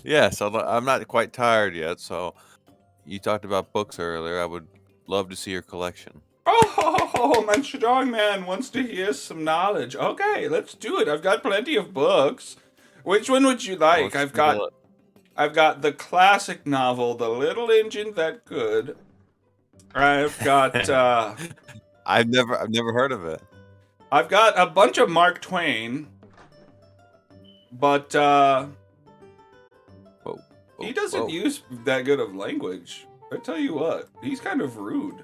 Yes, I'm not quite tired yet. So you talked about books earlier. I would love to see your collection. Oh, my strong man wants to hear some knowledge. Okay, let's do it. I've got plenty of books. Which one would you like? Let's I've got the classic novel, The Little Engine That Could. I've got I've never heard of it. I've got a bunch of Mark Twain, but he doesn't use that good of language. I tell you what, he's kind of rude.